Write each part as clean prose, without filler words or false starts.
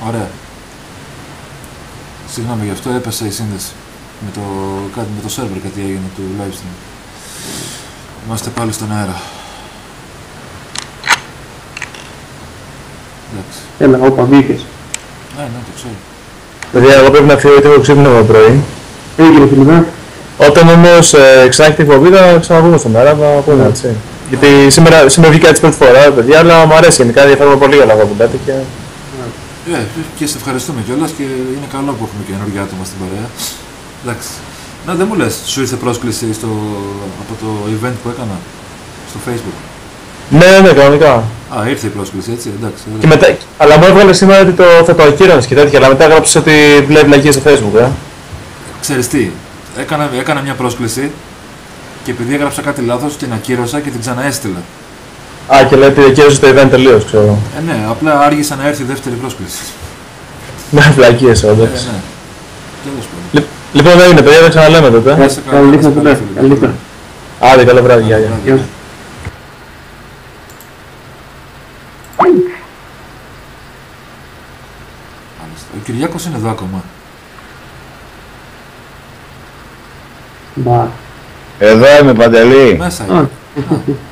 Ωραία. Συγγνώμη, γι' αυτό έπεσε η σύνδεση. Κάτι με το σερβερ κάτι έγινε του livestream. Είμαστε πάλι στον αέρα. Εντάξει. Έλα, όπα, βγήκες. Ναι, το ξέρω. Παιδιά, εγώ πρέπει να φύγω γιατί έχω ξύπνημα το πρωί. Έγινε φιλικά. Όταν όμως ξανάρχεται η εκπομπή θα ξαναβγούμε στον αέρα, θα πούμε έτσι. Γιατί σήμερα βγήκα έτσι πρώτη φορά, παιδιά, αλλά μου αρέσει γενικά, ενδιαφέρομαι πολύ για όλα αυτά που λέτε και... Και σε ευχαριστούμε κιόλας και είναι καλό που έχουμε καινούργια άτομα στην παρέα. Εντάξει. Να, δεν μου λες, σου ήρθε πρόσκληση από το event που έκανα στο Facebook? Ναι, κανονικά. Α, ήρθε η πρόσκληση, έτσι, εντάξει. Και μετά, αλλά μου έβγαλε σήμερα ότι θα το ακύρωνες και τέτοια, αλλά μετά έγραψες ότι βλέπει λαγίες στο Facebook, Ξέρεις τι, έκανα μια πρόσκληση και επειδή έγραψα κάτι λάθος την ακύρωσα και την ξαναέστειλα. Α, και λέει ότι ακύρωσες το event τελείως, ξέρω. Ναι, απλά άργησα να έρθει η δεύτερη πρόσκληση. Ναι, βλακίες, όντως. Ναι. Τέλος πάντων. Λοιπόν, δεν είναι, παιδιά, δεν ξαναλέμε τότε. Καλή νύχτα. Άντε, καλό βράδυ, γεια. Ο Κυριάκος είναι εδώ ακόμα. Μπα. Εδώ είμαι, Παντελή. Μέσα είναι.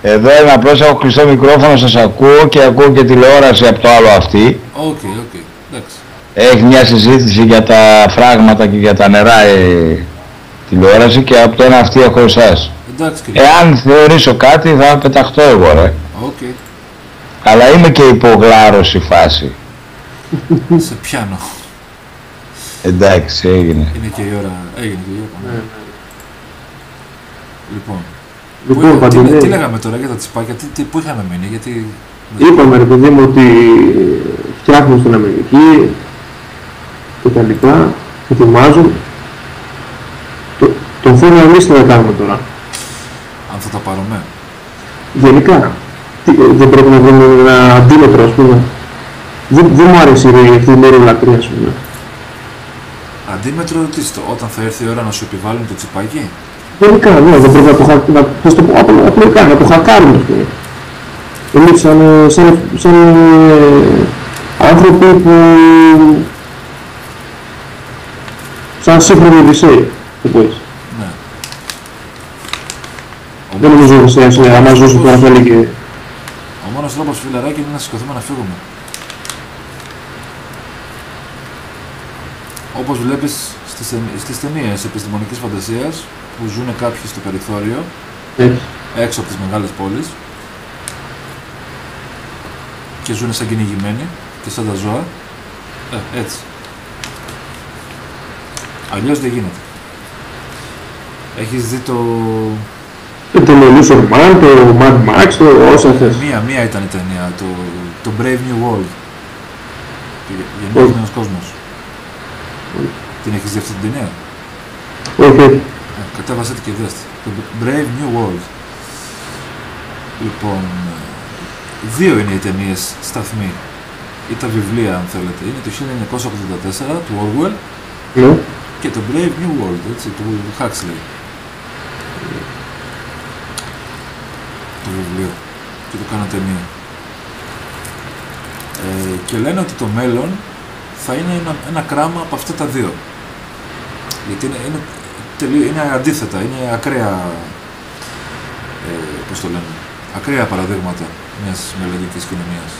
Εδώ είμαι, απλώς έχω κλειστό μικρόφωνο, σας ακούω και ακούω και τηλεόραση από το άλλο αυτή. Οκ, εντάξει. Έχει μια συζήτηση για τα φράγματα και για τα νερά τηλεόραση και από το ένα αυτή έχω εσάς. Εντάξει, εάν θεωρήσω κάτι θα πεταχτώ εγώ, ρε. Okay. Αλλά είμαι και υπογλάρωση φάση. Σε πιάνω. Εντάξει, έγινε. Είναι και η ώρα. Έγινε και η ώρα. Λοιπόν, τι λέγαμε τώρα για τα τσιπάκια, πού είχαμε μείνει, γιατί... Είπαμε ρε παιδί μου ότι φτιάχνουν στην Αμερική και τα λοιπά, ετοιμάζουν. Τον φόρο εμείς τι θα κάνουμε τώρα. Αν θα τα πάρουμε. Γενικά, δεν πρέπει να βρούμε ένα αντίμετρο, ας πούμε. Δεν μου άρεσε αυτή η μέρη λατρεία, ας πούμε. Αντίμετρο, όταν θα έρθει η ώρα να σου επιβάλλουν το τσιπάκι. Γενικά, ναι, δεν πρέπει να το χακάρουν, ας πούμε. Εμείς σαν άνθρωποι που... σαν σύγχρονοι Οδυσσέοι, το πεις. Ναι. Δεν νομίζω ότι Οδυσσέας, άμα ζούσε τώρα θέλει και... Ο μόνος τρόπος, φιλαράκι, είναι να σηκωθούμε να φύγουμε. Όπως βλέπεις στις ταινίες επιστημονικής φαντασίας που ζουν κάποιοι στο περιθώριο, έξω από τις μεγάλες πόλεις και ζουν σαν κυνηγημένοι και σαν τα ζώα, έτσι. Αλλιώς δεν γίνεται. Έχεις δει το Illusion Man, το Mad Max, το όσα θες. Μία ήταν η ταινία, το Brave New World. Γενναιός νέος κόσμος. Την έχεις δει αυτή την ταινία? Όχι. Κατέβασε την και δες. Το Brave New World. Λοιπόν, δύο είναι οι ταινίες σταθμοί. Ή τα βιβλία, αν θέλετε. Είναι το 1984 του Orwell και το Brave New World, έτσι, του Huxley. Το βιβλίο. Και το κάνω ταινία. Και λένε ότι το μέλλον θα είναι ένα κράμα από αυτά τα δύο. Γιατί είναι αντίθετα, είναι ακραία, πώς το λένε, ακραία παραδείγματα μιας μελλοντικής κοινωνίας.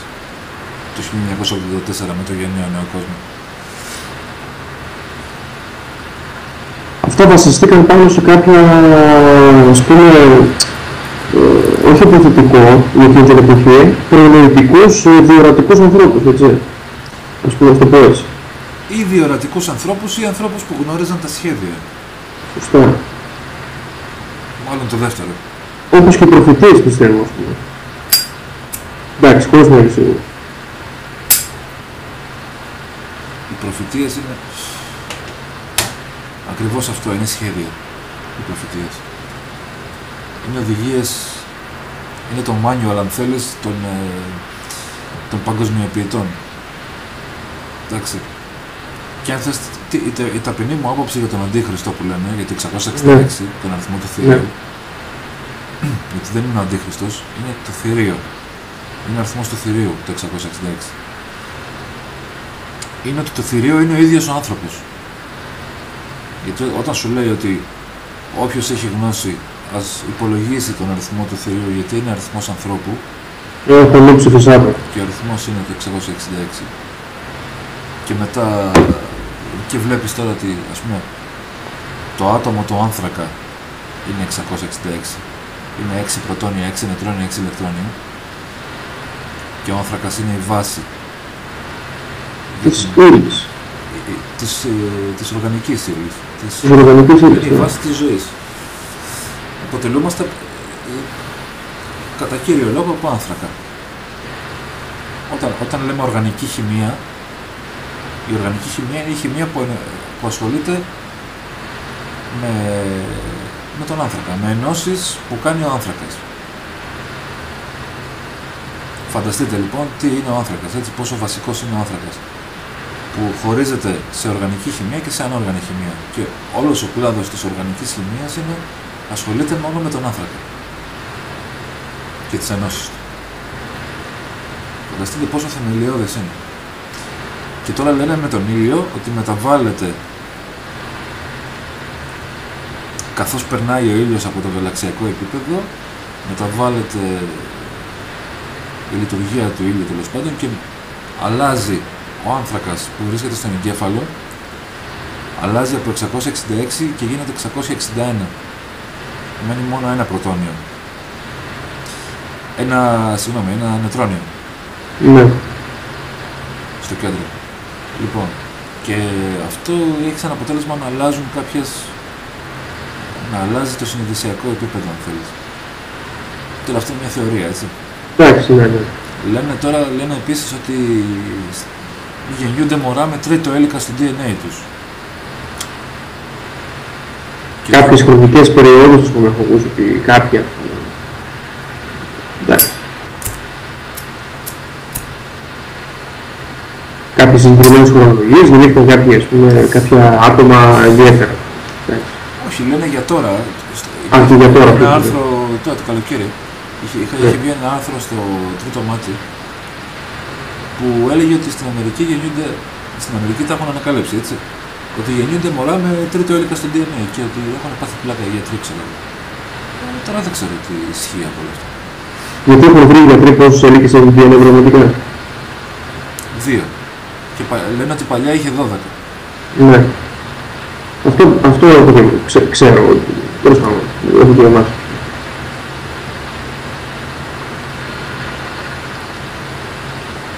Το 1984 με το γενναίο νέο κόσμο. Αυτά βασιστήκαν πάνω σε κάποια, ας πούμε, όχι υποθετικό για εκείνη την εποχή, προνοητικούς διορατικούς ανθρώπους, έτσι. Ας πούμε, αυτό πω έτσι. Ή διορατικούς ανθρώπους ή ανθρώπους που γνώριζαν τα σχέδια. Σωστά. Μάλλον το δεύτερο. Όπως και οι προφητείες, πιστεύω, ας πούμε. Εντάξει, χωρίς να είναι σίγουρο. Οι προφητείες είναι... Ακριβώς αυτό, είναι σχέδια. Οι προφητείες. Είναι οδηγίες, είναι το manual, αν θέλεις, των παγκοσμιοποιητών. Εντάξει. Και αν θες, η ταπεινή μου άποψη για τον Αντίχριστο που λένε, για το 666, τον αριθμό του θηρίου, γιατί δεν είναι ο Αντίχριστος, είναι το θηρίο. Είναι ο αριθμός του θηρίου, το 666. είναι ότι το θηρίο είναι ο ίδιος ο άνθρωπος. Γιατί όταν σου λέει ότι όποιος έχει γνώση ας υπολογίσει τον αριθμό του θηρίου, γιατί είναι αριθμός ανθρώπου Έχω ψηφισάτο. και ο αριθμός είναι το 666 και μετά και βλέπεις τώρα ότι ας πούμε το άτομο του άνθρακα είναι 666, είναι 6 πρωτόνια, 6 νετρόνια, 6 ηλεκτρόνια και ο άνθρακας είναι η βάση Της ύλης. της οργανικής ύλης. Της οργανικής ύλης. Είναι η βάση της ζωής. Αποτελούμαστε κατά κύριο λόγο από άνθρακα. Όταν λέμε οργανική χημεία, η οργανική χημεία είναι η χημεία που ασχολείται με τον άνθρακα, με ενώσεις που κάνει ο άνθρακας. Φανταστείτε λοιπόν τι είναι ο άνθρακας, έτσι, πόσο βασικός είναι ο άνθρακας, που χωρίζεται σε οργανική χημεία και σε ανόργανη χημεία. Και όλος ο κλάδος της οργανικής χημείας ασχολείται μόνο με τον άνθρακα και τις ενώσεις του. Φανταστείτε πόσο θεμελιώδες είναι. Και τώρα λένε με τον ήλιο ότι μεταβάλλεται, καθώς περνάει ο ήλιος από το γαλαξιακό επίπεδο, μεταβάλλεται η λειτουργία του ήλιου τέλος πάντων και αλλάζει ο άνθρακας που βρίσκεται στον εγκέφαλο, αλλάζει από 666 και γίνεται 661. Μένει μόνο ένα πρωτόνιο. Ένα νετρόνιο. Ναι. Στο κέντρο. Λοιπόν, και αυτό έχει σαν αποτέλεσμα να αλλάζουν να αλλάζει το συνειδησιακό επίπεδο, αν θέλεις. Τώρα αυτό είναι μια θεωρία, έτσι. Εντάξει, ναι, ναι. Λένε επίσης ότι γεννιούνται μωρά με τρίτο έλικα στο DNA τους. Κάποιες χρονικές περιόδους, ας πούμε, έχω ακούσει ότι κάποια. Εντάξει. Κάποιες συγκεκριμένες χρονολογίες γεννήθηκαν κάποια άτομα ιδιαίτερα. Όχι, λένε για τώρα. Και για τώρα. Ένα άρθρο τώρα το καλοκαίρι. Είχε βγει ένα άρθρο στο Τρίτο Μάτι που έλεγε ότι στην Αμερική τα έχουν ανακαλύψει, έτσι. Ότι γεννιούνται μωρά με τρίτο έλικα στο DNA και ότι έχουν πάθει πλάκα οι γιατροί, ξέρω. Τώρα δεν ξέρω τι ισχύει από όλο αυτό. Γιατί έχουν βρει οι γιατροί πόσους έλικες έχουν DNA πραγματικά? 2. Και λένε ότι παλιά είχε 12. Ναι. Αυτό ξέρω. Τέλος πάντων, έχω και εμάς.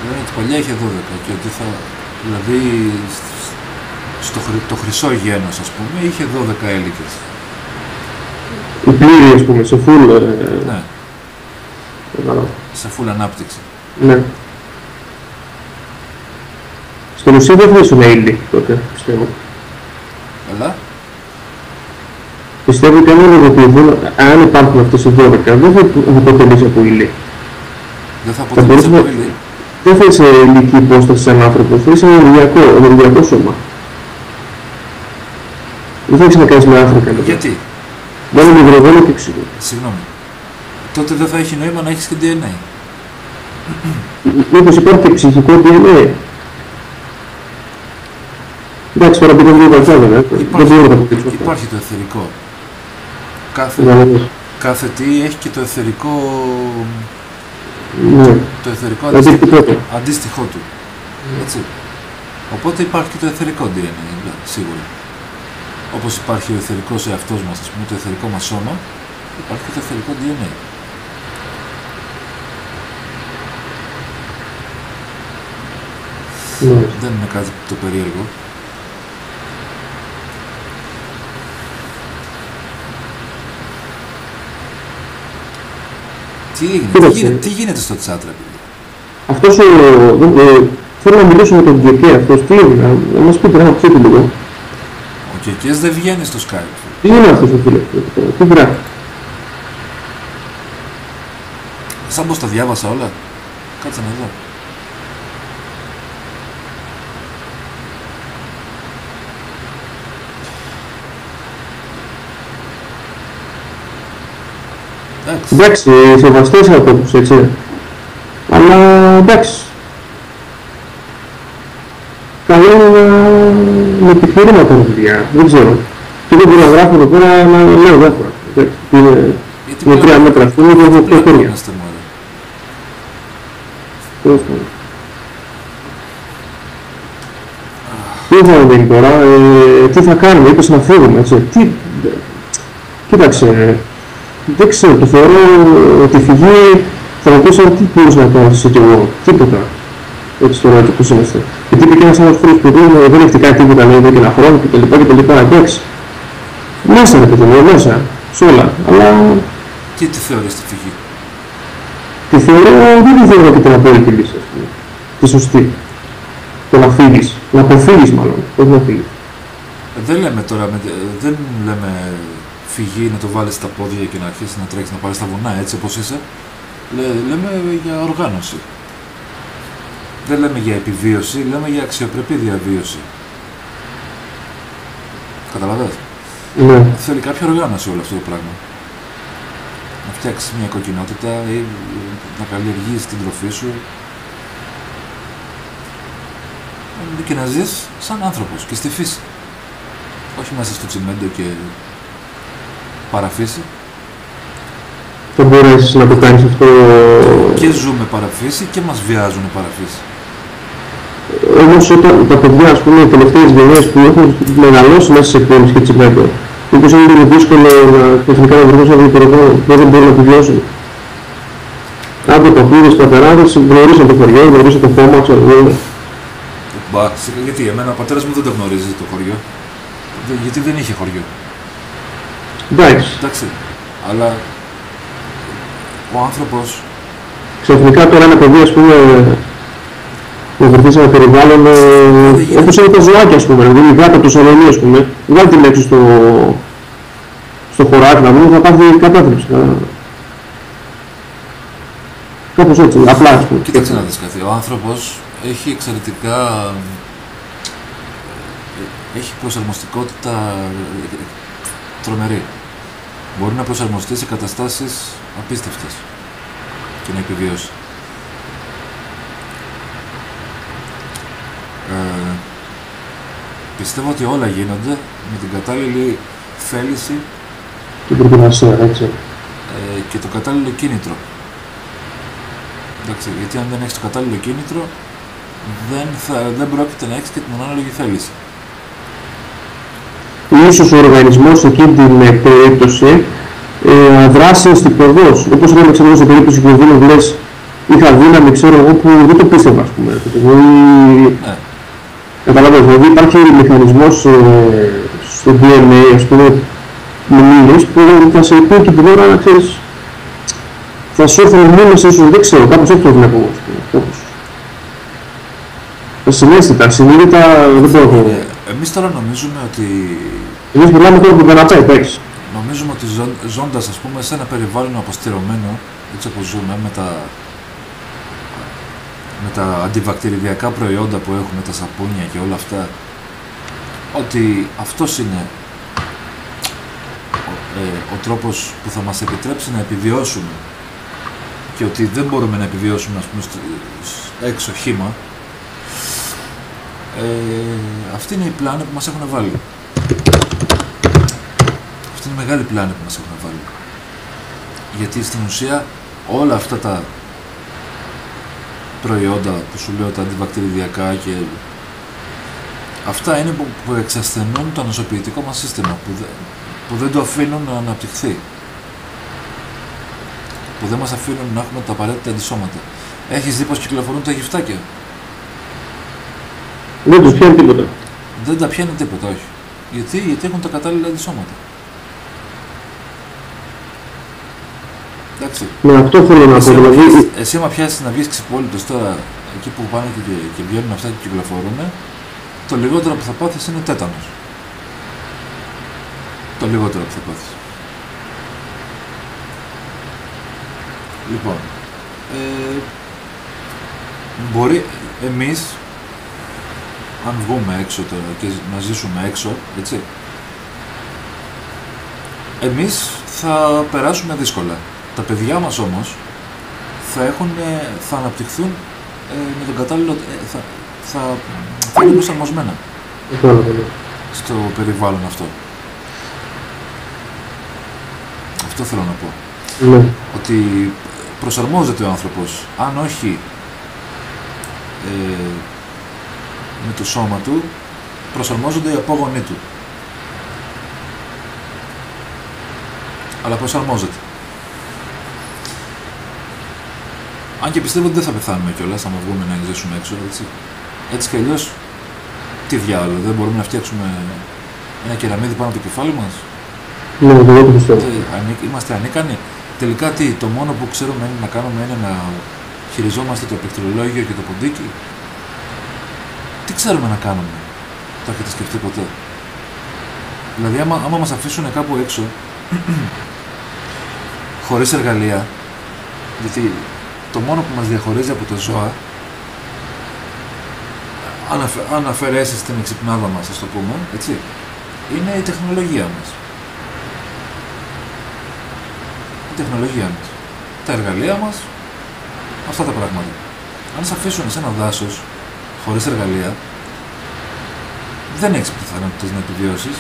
Λένε ότι παλιά είχε 12 και ότι δηλαδή το χρυσό γένος, ας πούμε, είχε 12 έλικες. Η πλήρη, ας πούμε, σε full... Ναι. Σε full ανάπτυξη. Ναι. Στην ουσία δεν θα ήσουν ύλη τότε, πιστεύω. Αλλά Πιστεύω ότι αν υπάρχουν αυτές οι 12, δεν θα αποτελείς από ύλη. δεν θα αποτελείς από ύλη. Δεν θα είσαι υλική υπόσταση σαν άνθρωπος, θα είσαι ενεργειακό σώμα. Δεν θα έχεις να κάνεις με άνθρακα. Γιατί? Μόνο με υδρογόνο και οξυγόνο. Συγγνώμη. Τότε δεν θα έχει νόημα να έχεις και DNA. Μήπως υπάρχει και ψυχικό DNA? Εντάξει, τώρα πήγαμε λίγο βαθιά βέβαια. Δεν μπορώ να τα αποδείξω. Υπάρχει το εθερικό. Κάθε τι έχει και το εθερικό. Ναι. Το εθερικό αντίστοιχό του. Έτσι. Οπότε υπάρχει και το εθερικό DNA, σίγουρα. Όπως υπάρχει ο εθερικός εαυτός μας, ας πούμε, το εθερικό μας σώμα, υπάρχει και το εθερικό DNA. Δεν είναι κάτι το περίεργο. Τι γίνεται στο chat, ρε παιδί? Αυτός θέλω να μιλήσω με τον Κεκέ, αυτός τι είναι, να μας πείτε να πιείτε λίγο. Ο Κεκές δεν βγαίνει στο Skype. Τι είναι αυτός ο φίλος, τι γράφει? Σαν πως τα διάβασα όλα. Κάτσε να δω. Εντάξει, σεβαστές ατόμους, έτσι. Αλλά εντάξει. καλό είναι με επιχειρήματα τα παιδιά, δεν ξέρω. Και δεν μπορώ να γράφω εδώ πέρα να λέω διάφορα. Είναι 3 μέτρα αυτή, είναι και έχω 2 χέρια. Τι θα γίνει τώρα, τι θα κάνουμε, είπες να φύγουμε, έτσι. Κοίταξε, δεν ξέρω, το θεωρώ ότι η φυγή θα μου πεις τι μπορούσα να κάνω εσύ και εγώ, τίποτα. Έτσι τώρα και πώς είμαστε. Γιατί είπε και ένας άλλος φίλος που δεν έχει κάνει τίποτα, λέει εδώ και ένα χρόνο και τα λοιπά, εντάξει. Μέσα ρε παιδί μου, μέσα, σε όλα, αλλά... Και τι θεωρείς τη φυγή? Τη θεωρώ, δεν τη θεωρώ και την απόλυτη λύση, ας πούμε. Τη σωστή. Το να φύγεις, να αποφύγεις μάλλον, όχι να φύγεις. Δεν λέμε τώρα, δεν λέμε φυγή να το βάλεις στα πόδια και να αρχίσεις να τρέξεις να πάρεις τα βουνά έτσι όπως είσαι. Λέμε για οργάνωση. Δεν λέμε για επιβίωση, λέμε για αξιοπρεπή διαβίωση. Καταλαβαίνεις. Ναι. Θέλει κάποια οργάνωση όλο αυτό το πράγμα. Να φτιάξεις μια οικοκοινότητα ή να καλλιεργείς την τροφή σου. Και να ζεις σαν άνθρωπος και στη φύση. Όχι μέσα στο τσιμέντο και παραφύση. Θα μπορέσεις να το κάνεις αυτό... Και ζούμε παραφύση και μας βιάζουν παραφύση. Όμως όταν τα παιδιά, ας πούμε, οι τελευταίες γενιές που έχουν μεγαλώσει μέσα σε εκπόνηση και τσιμέντο, μήπως είναι δύσκολο τεχνικά να βρεθούν σαν διπηρετό, δεν μπορούν να επιβιώσουν. Από τα πίδες, πατεράδες, γνωρίζαν το χωριό, γνωρίζαν το χώμα, ξέρω εγώ. Γιατί εμένα ο πατέρας μου δεν το γνωρίζει το χωριό. Γιατί δεν είχε χωριό. Εντάξει. Αλλά ο άνθρωπος... Ξαφνικά τώρα ένα παιδί, ας πούμε, να βρεθεί σε ένα περιβάλλον όπως είναι τα ζωάκια, ας πούμε, δηλαδή η γάτα του σαλονί, ας πούμε, βγάλει την έξω στο χωράκι να δούμε, θα πάθει κατάθλιψη. Κάπως έτσι, απλά, ας πούμε. Κοίταξε να δεις κάτι. Ο άνθρωπος έχει εξαιρετικά... έχει προσαρμοστικότητα τρομερή. Μπορεί να προσαρμοστεί σε καταστάσεις απίστευτες και να επιβιώσει. Πιστεύω ότι όλα γίνονται με την κατάλληλη θέληση την προετοιμασία, έτσι. Και το κατάλληλο κίνητρο. Εντάξει, γιατί αν δεν έχεις το κατάλληλο κίνητρο, δεν πρόκειται να έχεις και την ανάλογη θέληση. Ίσως ο οργανισμός σε εκείνη την περίπτωση δράσει инстικτωδώς. Όπως λέμε, ξέρω, στην περίπτωση που ο λες, είχα δύναμη, ξέρω εγώ, που δεν το πίστευα, ας πούμε. Ναι. Καταλαβαίνεις, δηλαδή υπάρχει μηχανισμός στο DNA, ας πούμε, μνήμης, που θα σε πει και την ώρα να ξέρεις, θα σου έρθουν μνήμες, ίσως, δεν ξέρω, κάπως έτσι το βλέπω εγώ, κάπως. Ασυναίσθητα, ασυνείδητα, δεν μπορώ. Εμείς τώρα νομίζουμε ότι... Εμείς μιλάμε τώρα από τον καναπέ, εντάξει. Νομίζουμε ότι ζώντας, ας πούμε, σε ένα περιβάλλον αποστηρωμένο, έτσι όπως ζούμε, με τα αντιβακτηριδιακά προϊόντα που έχουμε, τα σαπούνια και όλα αυτά, ότι αυτός είναι ο τρόπος που θα μας επιτρέψει να επιβιώσουμε και ότι δεν μπορούμε να επιβιώσουμε, ας πούμε, έξω χύμα. Αυτή είναι η πλάνη που μας έχουν βάλει. Αυτή είναι η μεγάλη πλάνη που μας έχουν βάλει. Γιατί στην ουσία όλα αυτά τα προϊόντα που σου λέω, τα αντιβακτηριδιακά και αυτά είναι που εξασθενούν το νοσοποιητικό μας σύστημα, που δεν το αφήνουν να αναπτυχθεί, που δεν μας αφήνουν να έχουμε τα απαραίτητα αντισώματα. Έχεις δει πως κυκλοφορούν τα γυφτάκια? Δεν τους πιάνει τίποτα. Δεν τα πιάνει τίποτα, όχι. Γιατί έχουν τα κατάλληλα αντισώματα. Εντάξει. Ναι, αυτό θέλω να πω. Δηλαδή... Εσύ άμα πιάσεις να βγεις ξυπόλυτος τώρα, εκεί που πάνε και βγαίνουν αυτά και κυκλοφορούν, το λιγότερο που θα πάθεις είναι τέτανος. Το λιγότερο που θα πάθεις. Λοιπόν, μπορεί εμείς, αν βγούμε έξω τώρα και να ζήσουμε έξω, έτσι, εμείς θα περάσουμε δύσκολα. Τα παιδιά μας όμως θα αναπτυχθούν με τον κατάλληλο, θα είναι προσαρμοσμένα Κατάλαβα. στο περιβάλλον αυτό. Αυτό θέλω να πω. Ναι. Ότι προσαρμόζεται ο άνθρωπος, αν όχι με το σώμα του, προσαρμόζονται οι απόγονοί του. Αλλά προσαρμόζεται. Αν και πιστεύω ότι δεν θα πεθάνουμε κιόλας, άμα βγούμε να ζήσουμε έξω, έτσι. Έτσι κι αλλιώς, τι διάλογο, δεν μπορούμε να φτιάξουμε ένα κεραμίδι πάνω από το κεφάλι μας. Ναι, εγώ το πιστεύω. Είμαστε ανίκανοι. Τελικά τι, το μόνο που ξέρουμε να κάνουμε είναι να χειριζόμαστε το πληκτρολόγιο και το ποντίκι. Τι ξέρουμε να κάνουμε, το έχετε σκεφτεί ποτέ? Δηλαδή άμα μας αφήσουν κάπου έξω, χωρίς εργαλεία, γιατί το μόνο που μας διαχωρίζει από τα ζώα, αν αφαιρέσεις την εξυπνάδα μας, ας το πούμε, έτσι, είναι η τεχνολογία μας. Η τεχνολογία μας. Τα εργαλεία μας, αυτά τα πράγματα. Αν σε αφήσουν σε ένα δάσος, χωρίς εργαλεία, δεν έχεις πιθανότητες να επιβιώσεις.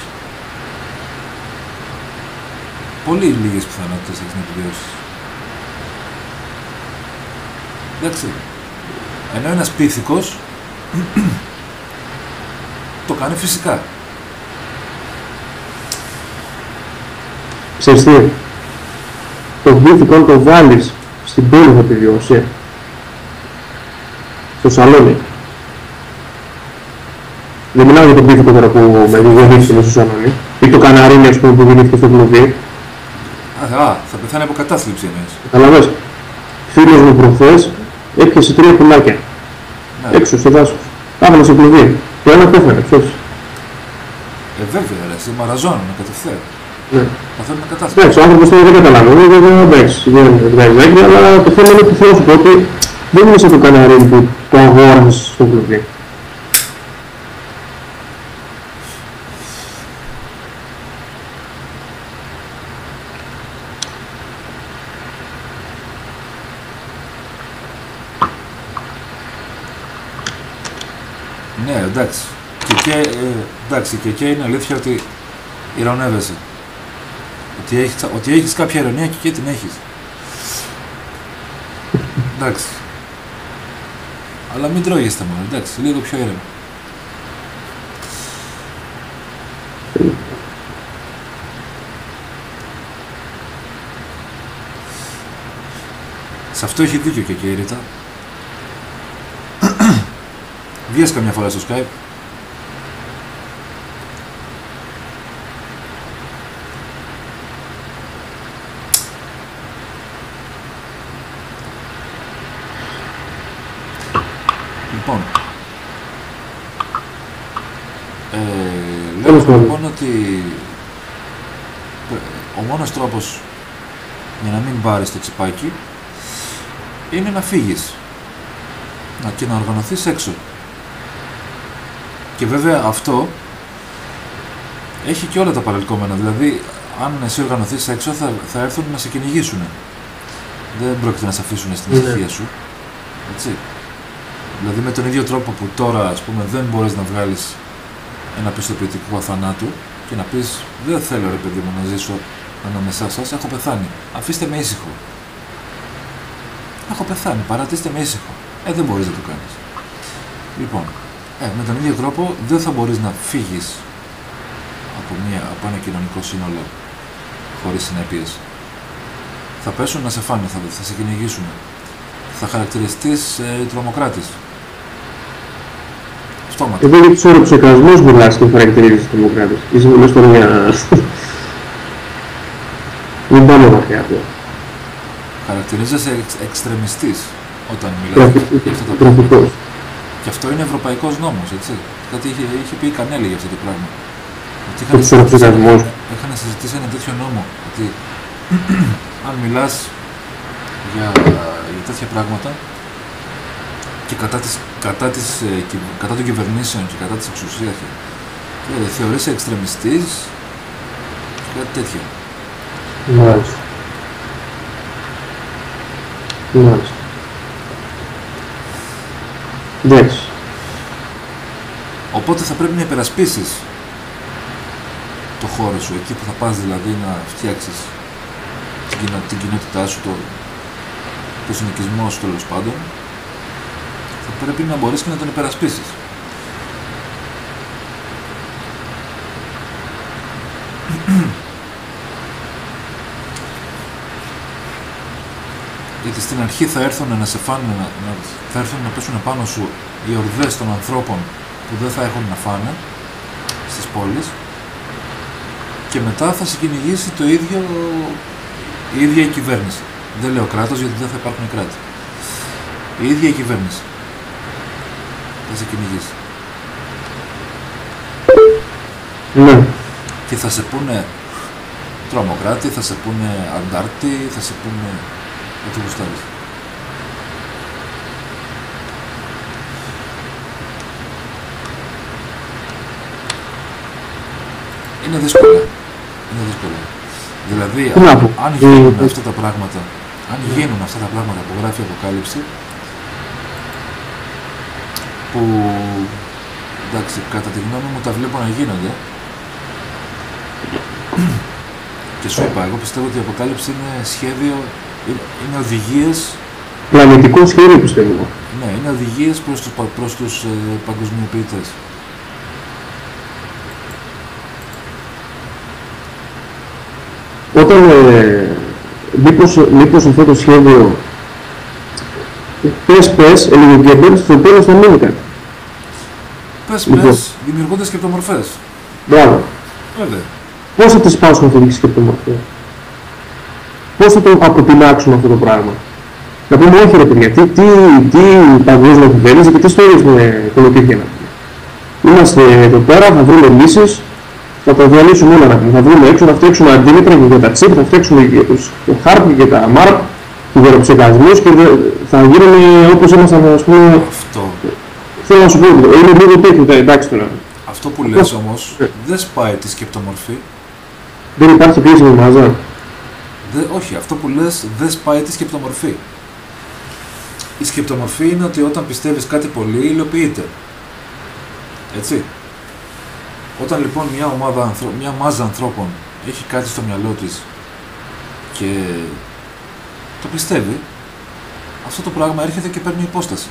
Πολύ λίγες πιθανότητες έχεις να επιβιώσεις. Εντάξει. Ενώ ένας πίθηκος το κάνει φυσικά. Ξέρεις τι, το πίθηκο αν το βάλεις στην πόλη θα επιβιώσει. Στο σαλόνι. Δεν μιλάω για τον πίθηκο τώρα που με γεννήθηκε στο σαλόνι. Ή το καναρίνι, ας πούμε, που γεννήθηκε στο κλουβί. Θα πεθάνει από κατάθλιψη εννοείς. Καταλαβες. Φίλος μου προχθές έπιασε 3 πουλάκια. Ναι. Έξω στο δάσος. Κάθανε σε κλουβί. Και ένα πέθανε, ξέρεις. Βέβαια, ρε, εσύ μαραζώνουν κατευθείαν. Ναι. Καθόλου με κατάθλιψη. Εντάξει, ο άνθρωπος τώρα δεν καταλαβαίνει, εντάξει, δεν βγάζει άκρη, αλλά το θέμα είναι ότι θέλω να σου πω ότι δεν είναι σαν το καναρίνι που το αγόρασες στο κλουβί. Ναι, εντάξει. Και εκεί είναι αλήθεια ότι ειρωνεύεσαι. Ότι έχεις κάποια ειρωνία και εκεί την έχεις. Εντάξει. Αλλά μην τρώγεστε μόνο, εντάξει, λίγο πιο ήρεμα. Σε αυτό έχει δίκιο και η Ρίτα. Βγες καμιά φορά στο Skype. Λοιπόν, λέω λοιπόν ότι ο μόνος τρόπος για να μην πάρεις το τσιπάκι είναι να φύγεις και να οργανωθείς έξω. Και βέβαια αυτό έχει και όλα τα παρελκόμενα. Δηλαδή, αν εσύ οργανωθείς έξω, θα έρθουν να σε κυνηγήσουν. Δεν πρόκειται να σε αφήσουν στην ησυχία σου. Έτσι. Δηλαδή, με τον ίδιο τρόπο που τώρα, ας πούμε, δεν μπορείς να βγάλεις ένα πιστοποιητικό θανάτου και να πεις δεν θέλω, ρε παιδί μου, να ζήσω ανάμεσά σας, έχω πεθάνει. Αφήστε με ήσυχο. Έχω πεθάνει, παρατήστε με ήσυχο. Δεν μπορείς να το κάνεις. Λοιπόν, με τον ίδιο τρόπο δεν θα μπορείς να φύγεις από ένα κοινωνικό σύνολο χωρίς συνέπειες. Θα πέσουν να σε φάνε, θα σε κυνηγήσουν. Θα χαρακτηριστείς τρομοκράτης. Αυτόματα. Εδώ για τους ορεψεκασμούς μιλάς και χαρακτηρίζεις τρομοκράτης. Είσαι μιλάς τώρα για... Μην πάμε μακριά από. Χαρακτηρίζεσαι εξτρεμιστής όταν μιλάς για αυτά τα πράγματα. Και αυτό είναι ευρωπαϊκός νόμος, έτσι. Κάτι είχε πει η Κανέλη για αυτό το πράγμα. Είχαν συζητήσει ένα τέτοιο νόμο. Ότι αν μιλάς για τέτοια πράγματα και κατά των κυβερνήσεων και κατά της εξουσίας θεωρείσαι εξτρεμιστής και κάτι τέτοιο. Μάλιστα. Μάλιστα. Εντάξει. Οπότε θα πρέπει να υπερασπίσεις το χώρο σου, εκεί που θα πας δηλαδή να φτιάξεις την κοινότητά σου, το συνοικισμό σου τέλος πάντων, θα πρέπει να μπορείς και να τον υπερασπίσεις. Γιατί στην αρχή θα έρθουν να σε φάνε, θα έρθουν να πέσουν πάνω σου οι ορδές των ανθρώπων που δεν θα έχουν να φάνε στις πόλεις, και μετά θα σε κυνηγήσει η ίδια η κυβέρνηση. Δεν λέω κράτος, γιατί δεν θα υπάρχουν κράτη. Η ίδια η κυβέρνηση θα σε κυνηγήσει. Ναι. Και θα σε πούνε τρομοκράτη, θα σε πούνε αντάρτη, θα σε πούνε ό,τι γουστάρεις. Είναι δύσκολα. Είναι δύσκολα. Δηλαδή, αν γίνουν αυτά τα πράγματα, που γράφει η Αποκάλυψη, που εντάξει, κατά τη γνώμη μου τα βλέπω να γίνονται, και σου είπα, εγώ πιστεύω ότι η Αποκάλυψη είναι σχέδιο, είναι οδηγίες. Πλανητικό σχέδιο, πιστεύω. Ναι, είναι οδηγίες προς τους παγκοσμιοποιητές. Όταν μήπως αυτό το σχέδιο πες, ελληνικέντρες, στο τέλος θα μείνει κάτι. Πες, δημιουργούνται σκεπτομορφές. Μπράβο. Βέβαια. Πώς θα τις σπάσουμε αυτή τη σκεπτομορφία? Πώς θα το αποτινάξουμε αυτό το πράγμα? Να πούμε όχι ρε παιδιά, τι παγκόσμια κυβέρνηση και τι ιστορίες με κολοκύθια να πούμε. Είμαστε εδώ πέρα, θα βρούμε λύσεις, θα τα διαλύσουμε όλα να πούμε. Θα βρούμε έξω, θα φτιάξουμε αντίμετρα και για τα τσίπ, θα φτιάξουμε και το χάρτη και τα μάρκ και για ψεκασμούς και θα γίνουμε όπως ήμασταν, ας πούμε. Αυτό. Θέλω να σου πω, είναι λίγο τέτοιο, εντάξει τώρα. Αυτό που λες όμως δεν σπάει τη σκεπτομορφή. Δεν υπάρχει κρίσιμη μάζα. Όχι, αυτό που λες δεν σπάει τη σκεπτομορφή. Η σκεπτομορφή είναι ότι όταν πιστεύεις κάτι πολύ, υλοποιείται. Έτσι. Όταν λοιπόν μια μάζα ανθρώπων έχει κάτι στο μυαλό της και το πιστεύει, αυτό το πράγμα έρχεται και παίρνει υπόσταση.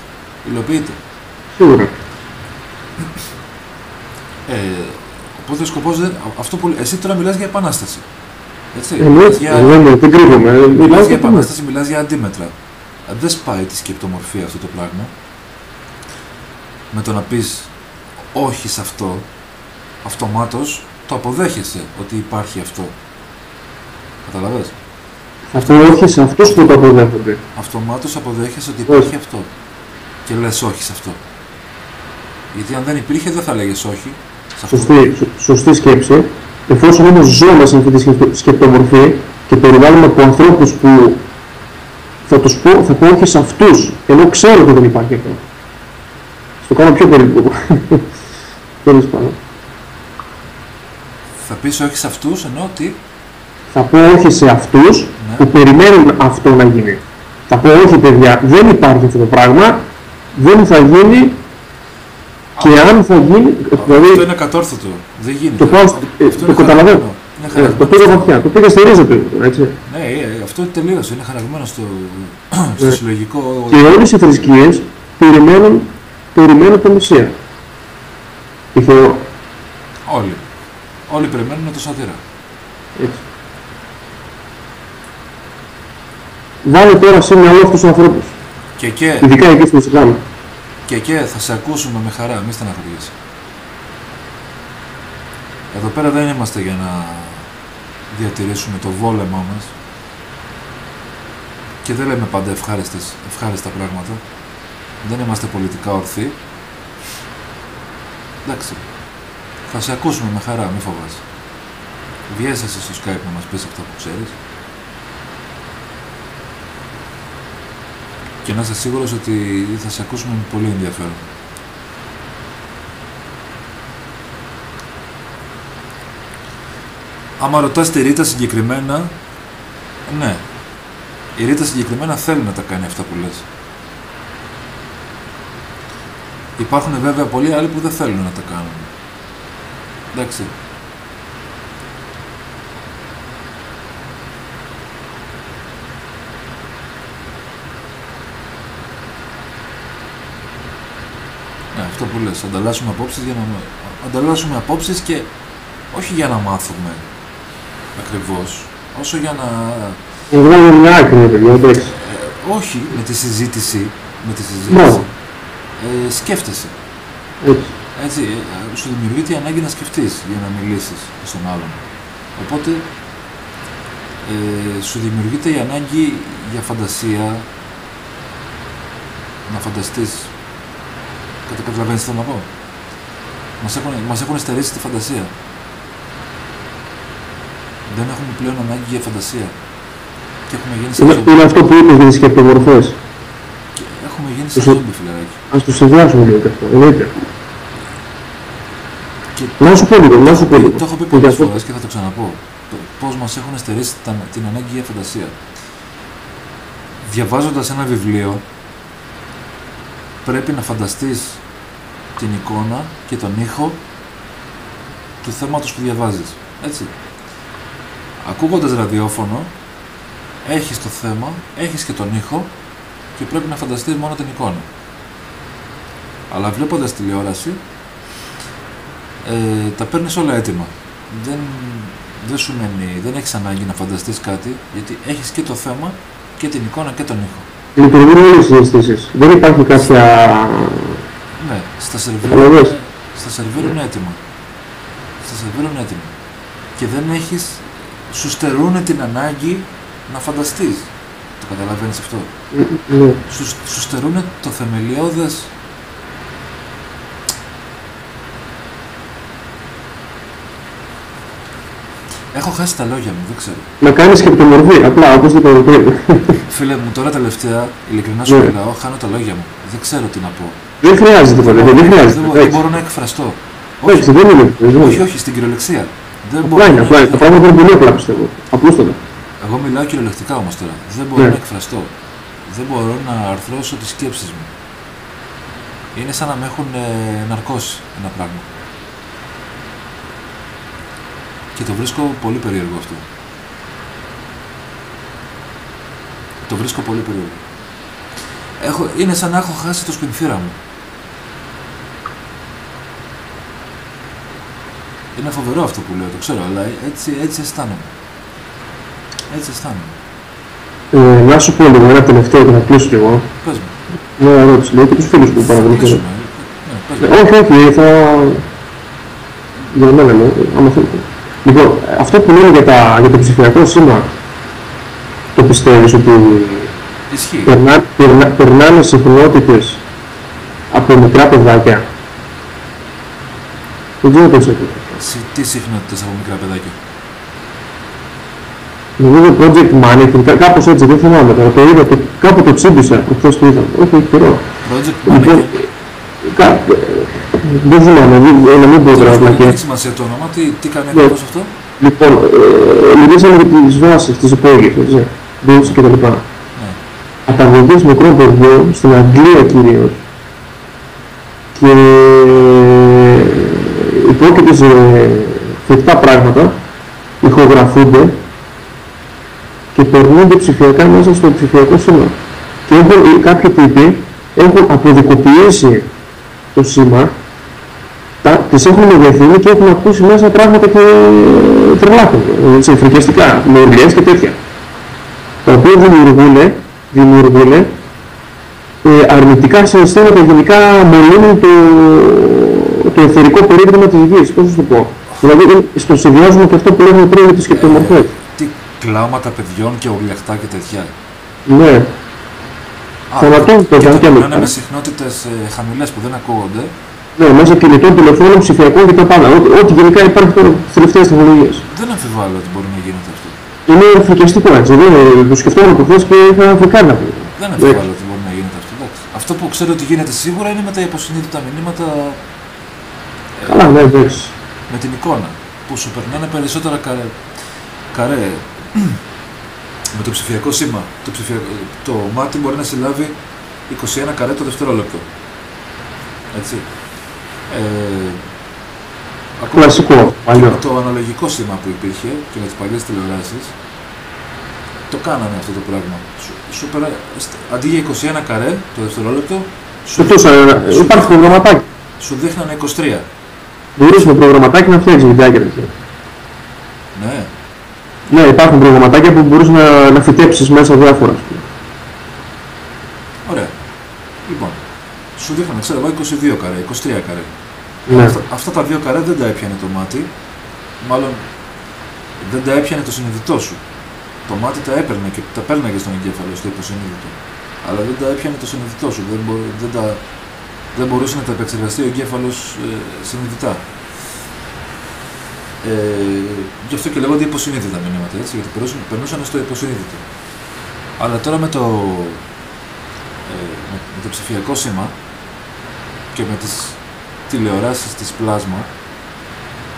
Υλοποιείται. Σίγουρα. Οπότε ο σκοπός δεν... Αυτό που... Εσύ τώρα μιλάς για επανάσταση. Έτσι. Δεν κρύβομαι. Μιλάς για επανάσταση, μιλάς για αντίμετρα. Δεν σπάει τη σκεπτομορφή αυτό το πράγμα. Με το να πεις όχι σε αυτό, αυτομάτως το αποδέχεσαι ότι υπάρχει αυτό. Καταλαβες? Αυτό όχι σε αυτούς που το αποδέχονται. Αυτομάτως αποδέχεσαι ότι υπάρχει αυτό. Και λες όχι σε αυτό. Γιατί αν δεν υπήρχε δεν θα λέγες όχι. Σωστή σκέψη. Εφόσον όμως ζω μέσα σε αυτή τη σκεπτομορφή και περιβάλλομαι από ανθρώπους που θα πω όχι σε αυτούς, ενώ ξέρω ότι δεν υπάρχει αυτό. Στο κάνω πιο περίπου. Τέλος πάντων. Θα πεις όχι σε αυτούς, ενώ τι? Θα πω όχι σε αυτούς που περιμένουν αυτό να γίνει. Θα πω όχι παιδιά, δεν υπάρχει αυτό το πράγμα, δεν θα γίνει. Και αν θα γίνει. Δηλαδή, αυτό είναι κατόρθωτο. Δεν γίνεται. Το καταλαβαίνω. Το πήγα βαθιά. Το πήγα στη ρίζα του. Έτσι. Ναι, αυτό τελείωσε. Είναι χαραγμένο στο συλλογικό. Και όλες οι θρησκείες περιμένουν το Μεσσία. Η Θεό. Όλοι περιμένουν το σωτήρα. Έτσι. Βάλε τώρα σε μυαλό αυτούς τους ανθρώπους. Ειδικά εκεί στο Ισλάμ. Και θα σε ακούσουμε με χαρά, μη στεναχωριέσαι. Εδώ πέρα δεν είμαστε για να διατηρήσουμε το βόλεμά μας και δεν λέμε πάντα ευχάριστα πράγματα. Δεν είμαστε πολιτικά ορθοί. Εντάξει, θα σε ακούσουμε με χαρά, μη φοβάσαι. Βγες εσύ στο Skype να μας πεις αυτά που ξέρεις και να είσαι σίγουρος ότι θα σε ακούσουμε με πολύ ενδιαφέρον. Άμα ρωτάς τη Ρίτα συγκεκριμένα, ναι, η Ρίτα συγκεκριμένα θέλει να τα κάνει αυτά που λες. Υπάρχουν βέβαια πολλοί άλλοι που δεν θέλουν να τα κάνουν. Εντάξει. Ναι, αυτό που λες, ανταλλάσσουμε απόψεις για να... Ανταλλάσσουμε απόψεις και όχι για να μάθουμε ακριβώς, όσο για να... Βγάλουμε μια άκρη, παιδιά, εντάξει. Όχι, με τη συζήτηση, Ναι. Σκέφτεσαι. Έτσι. Έτσι, σου δημιουργείται η ανάγκη να σκεφτείς για να μιλήσεις στον άλλον. Οπότε, σου δημιουργείται η ανάγκη για φαντασία, να φανταστείς. Καταλαβαίνεις τι θέλω να πω. Μας έχουν στερήσει τη φαντασία. Δεν έχουμε πλέον ανάγκη για φαντασία. Και έχουμε γίνει σε Είναι αυτό που είπες για τις σκεπτομορφές. Έχουμε γίνει σε ζόμπι, φιλαράκι. Ας το συνδυάσουμε λίγο και αυτό, εννοείται. Και Να σου πω λίγο. το έχω πει πολλές φορές και θα το ξαναπώ. Πώς μας έχουν στερήσει την ανάγκη για φαντασία. Διαβάζοντας ένα βιβλίο, πρέπει να φανταστείς την εικόνα και τον ήχο του θέματος που διαβάζεις. Έτσι. Ακούγοντας ραδιόφωνο, έχεις το θέμα, έχεις και τον ήχο και πρέπει να φανταστείς μόνο την εικόνα. Αλλά βλέποντας τηλεόραση, τα παίρνεις όλα έτοιμα. Δεν σου μένει, δεν έχεις ανάγκη να φανταστείς κάτι, γιατί έχεις και το θέμα και την εικόνα και τον ήχο. Λειτουργούν όλες οι συναισθήσεις. Δεν υπάρχει κάποια... Ναι, στα σερβίρ είναι έτοιμα. Και δεν έχεις, σου στερούν την ανάγκη να φανταστείς. Το καταλαβαίνεις αυτό. Ναι. Σου στερούν το θεμελιώδες. Έχω χάσει τα λόγια μου, δεν ξέρω. Να κάνεις σκεπτομορφή, απλά, όπως το είπαμε πριν. Φίλε μου, τώρα τελευταία, ειλικρινά σου μιλάω, χάνω τα λόγια μου. Δεν ξέρω τι να πω. Δεν χρειάζεται ποτέ, δεν χρειάζεται. Δεν μπορώ να εκφραστώ. Όχι, δεν είναι. Όχι, στην κυριολεξία. Απλά είναι, τα πράγματα είναι πολύ απλά, πιστεύω. Απλούστατα. Εγώ μιλάω κυριολεκτικά όμως τώρα. Δεν μπορώ να εκφραστώ. Δεν μπορώ να αρθρώσω τις σκέψεις μου. Είναι σαν να με έχουν ναρκώσει ένα πράγμα. Και το βρίσκω πολύ περίεργο αυτό. Το βρίσκω πολύ περίεργο. Είναι σαν να έχω χάσει το σπινθήρα μου. Είναι φοβερό αυτό που λέω, το ξέρω, αλλά έτσι αισθάνομαι. Έτσι αισθάνομαι. Να σου πω λίγο ένα τελευταίο και να κλείσω κι εγώ. Πες μου. Μια ερώτηση, λέει και τους φίλους που παρακολουθούν. Όχι, θα... Για μένα, ναι, άμα θέλετε. Λοιπόν, αυτό που λένε για το ψηφιακό σήμα, το πιστεύεις ότι περνάνε συχνότητες από μικρά παιδάκια? Δεν ξέρω πώς είναι. Τι συχνότητες από μικρά παιδάκια? Νομίζω project management, κάπως έτσι, δεν θυμάμαι τώρα, το είδα, κάπου το τσίμπησα, προχθές το είδα, όχι καιρό. Project management. Δεν θυμάμαι, να μην πω τώρα. Δεν έχει σημασία το όνομα, τι κάνει ακριβώς αυτό? Λοιπόν, μιλήσαμε για τις βάσεις, τις υπόγειες, έτσι, boots και τα λοιπά. Καταγωγές μικρών παιδιών, στην Αγγλία κυρίως, και υπόκειται σε φρικτά πράγματα, ηχογραφούνται και περνούνται ψηφιακά μέσα στο ψηφιακό σήμα. Και κάποιοι τύποι έχουν αποδικοποιήσει το σήμα, τις έχουν μεγεθύνει και έχουν ακούσει μέσα πράγματα και τρελάθονται, έτσι, φρικιαστικά, με ουρλιές και τέτοια. Τα οποία δημιουργούν αρνητικά συναισθήματα, γενικά μολύνουν το εθερικό περίγραμμα της γης, πώς θα το πω. Δηλαδή στο συνδυάζουμε και αυτό που λέγαμε πριν για τις σκεπτομορφές. Τι κλάματα παιδιών και ουρλιαχτά και τέτοια. Ναι. Θανατών παιδιών και μετά. Με συχνότητες χαμηλές που δεν ακούγονται. Ναι, μέσα κινητών, τηλεφώνων, ψηφιακών και τα πάντα. Ό,τι γενικά υπάρχει τώρα στις τελευταίες τεχνολογίες. Δεν αμφιβάλλω ότι μπορεί να γίνεται αυτό. Είναι φρικιαστικό, έτσι. Το σκεφτόμουν προχθές και είχα φρικάρει να πω. Δεν αμφιβάλλω ότι μπορεί να γίνεται αυτό. Αυτό που ξέρω ότι γίνεται σίγουρα είναι με τα υποσυνείδητα μηνύματα. Καλά, ναι, εντάξει. Με την εικόνα. Που σου περνάνε περισσότερα καρέ. Με το ψηφιακό σήμα. Το μάτι μπορεί να συλλάβει 21 καρέ το δευτερόλεπτο. Έτσι. Κλασικό, παλιό. Το αναλογικό σήμα που υπήρχε και με τις παλιές τηλεοράσεις, το κάνανε αυτό το πράγμα. Αντί για 21 καρέ το δευτερόλεπτο, Υπάρχει προγραμματάκι. σου δείχνανε 23. Μπορείς με προγραμματάκι να φτιάξεις βιντεάκια τέτοια. Ναι. Ναι, υπάρχουν προγραμματάκια που μπορείς να φυτέψεις μέσα διάφορα. Ωραία. Λοιπόν, σου δείχνανε, ξέρω εγώ, 22 καρέ, 23 καρέ. Ναι. Αυτά τα δύο καρέ δεν τα έπιανε το μάτι, μάλλον δεν τα έπιανε το συνειδητό σου. Το μάτι τα έπαιρνε και τα πέρναγε στον εγκέφαλο, στο υποσυνείδητο. Αλλά δεν τα έπιανε το συνειδητό σου, δεν μπορούσε να τα επεξεργαστεί ο εγκέφαλος συνειδητά. Γι' αυτό και λέγονται υποσυνείδητα μηνύματα, έτσι, γιατί περνούσαν στο υποσυνείδητο. Αλλά τώρα με το ψηφιακό σήμα και με τις τηλεοράσεις της πλάσμα,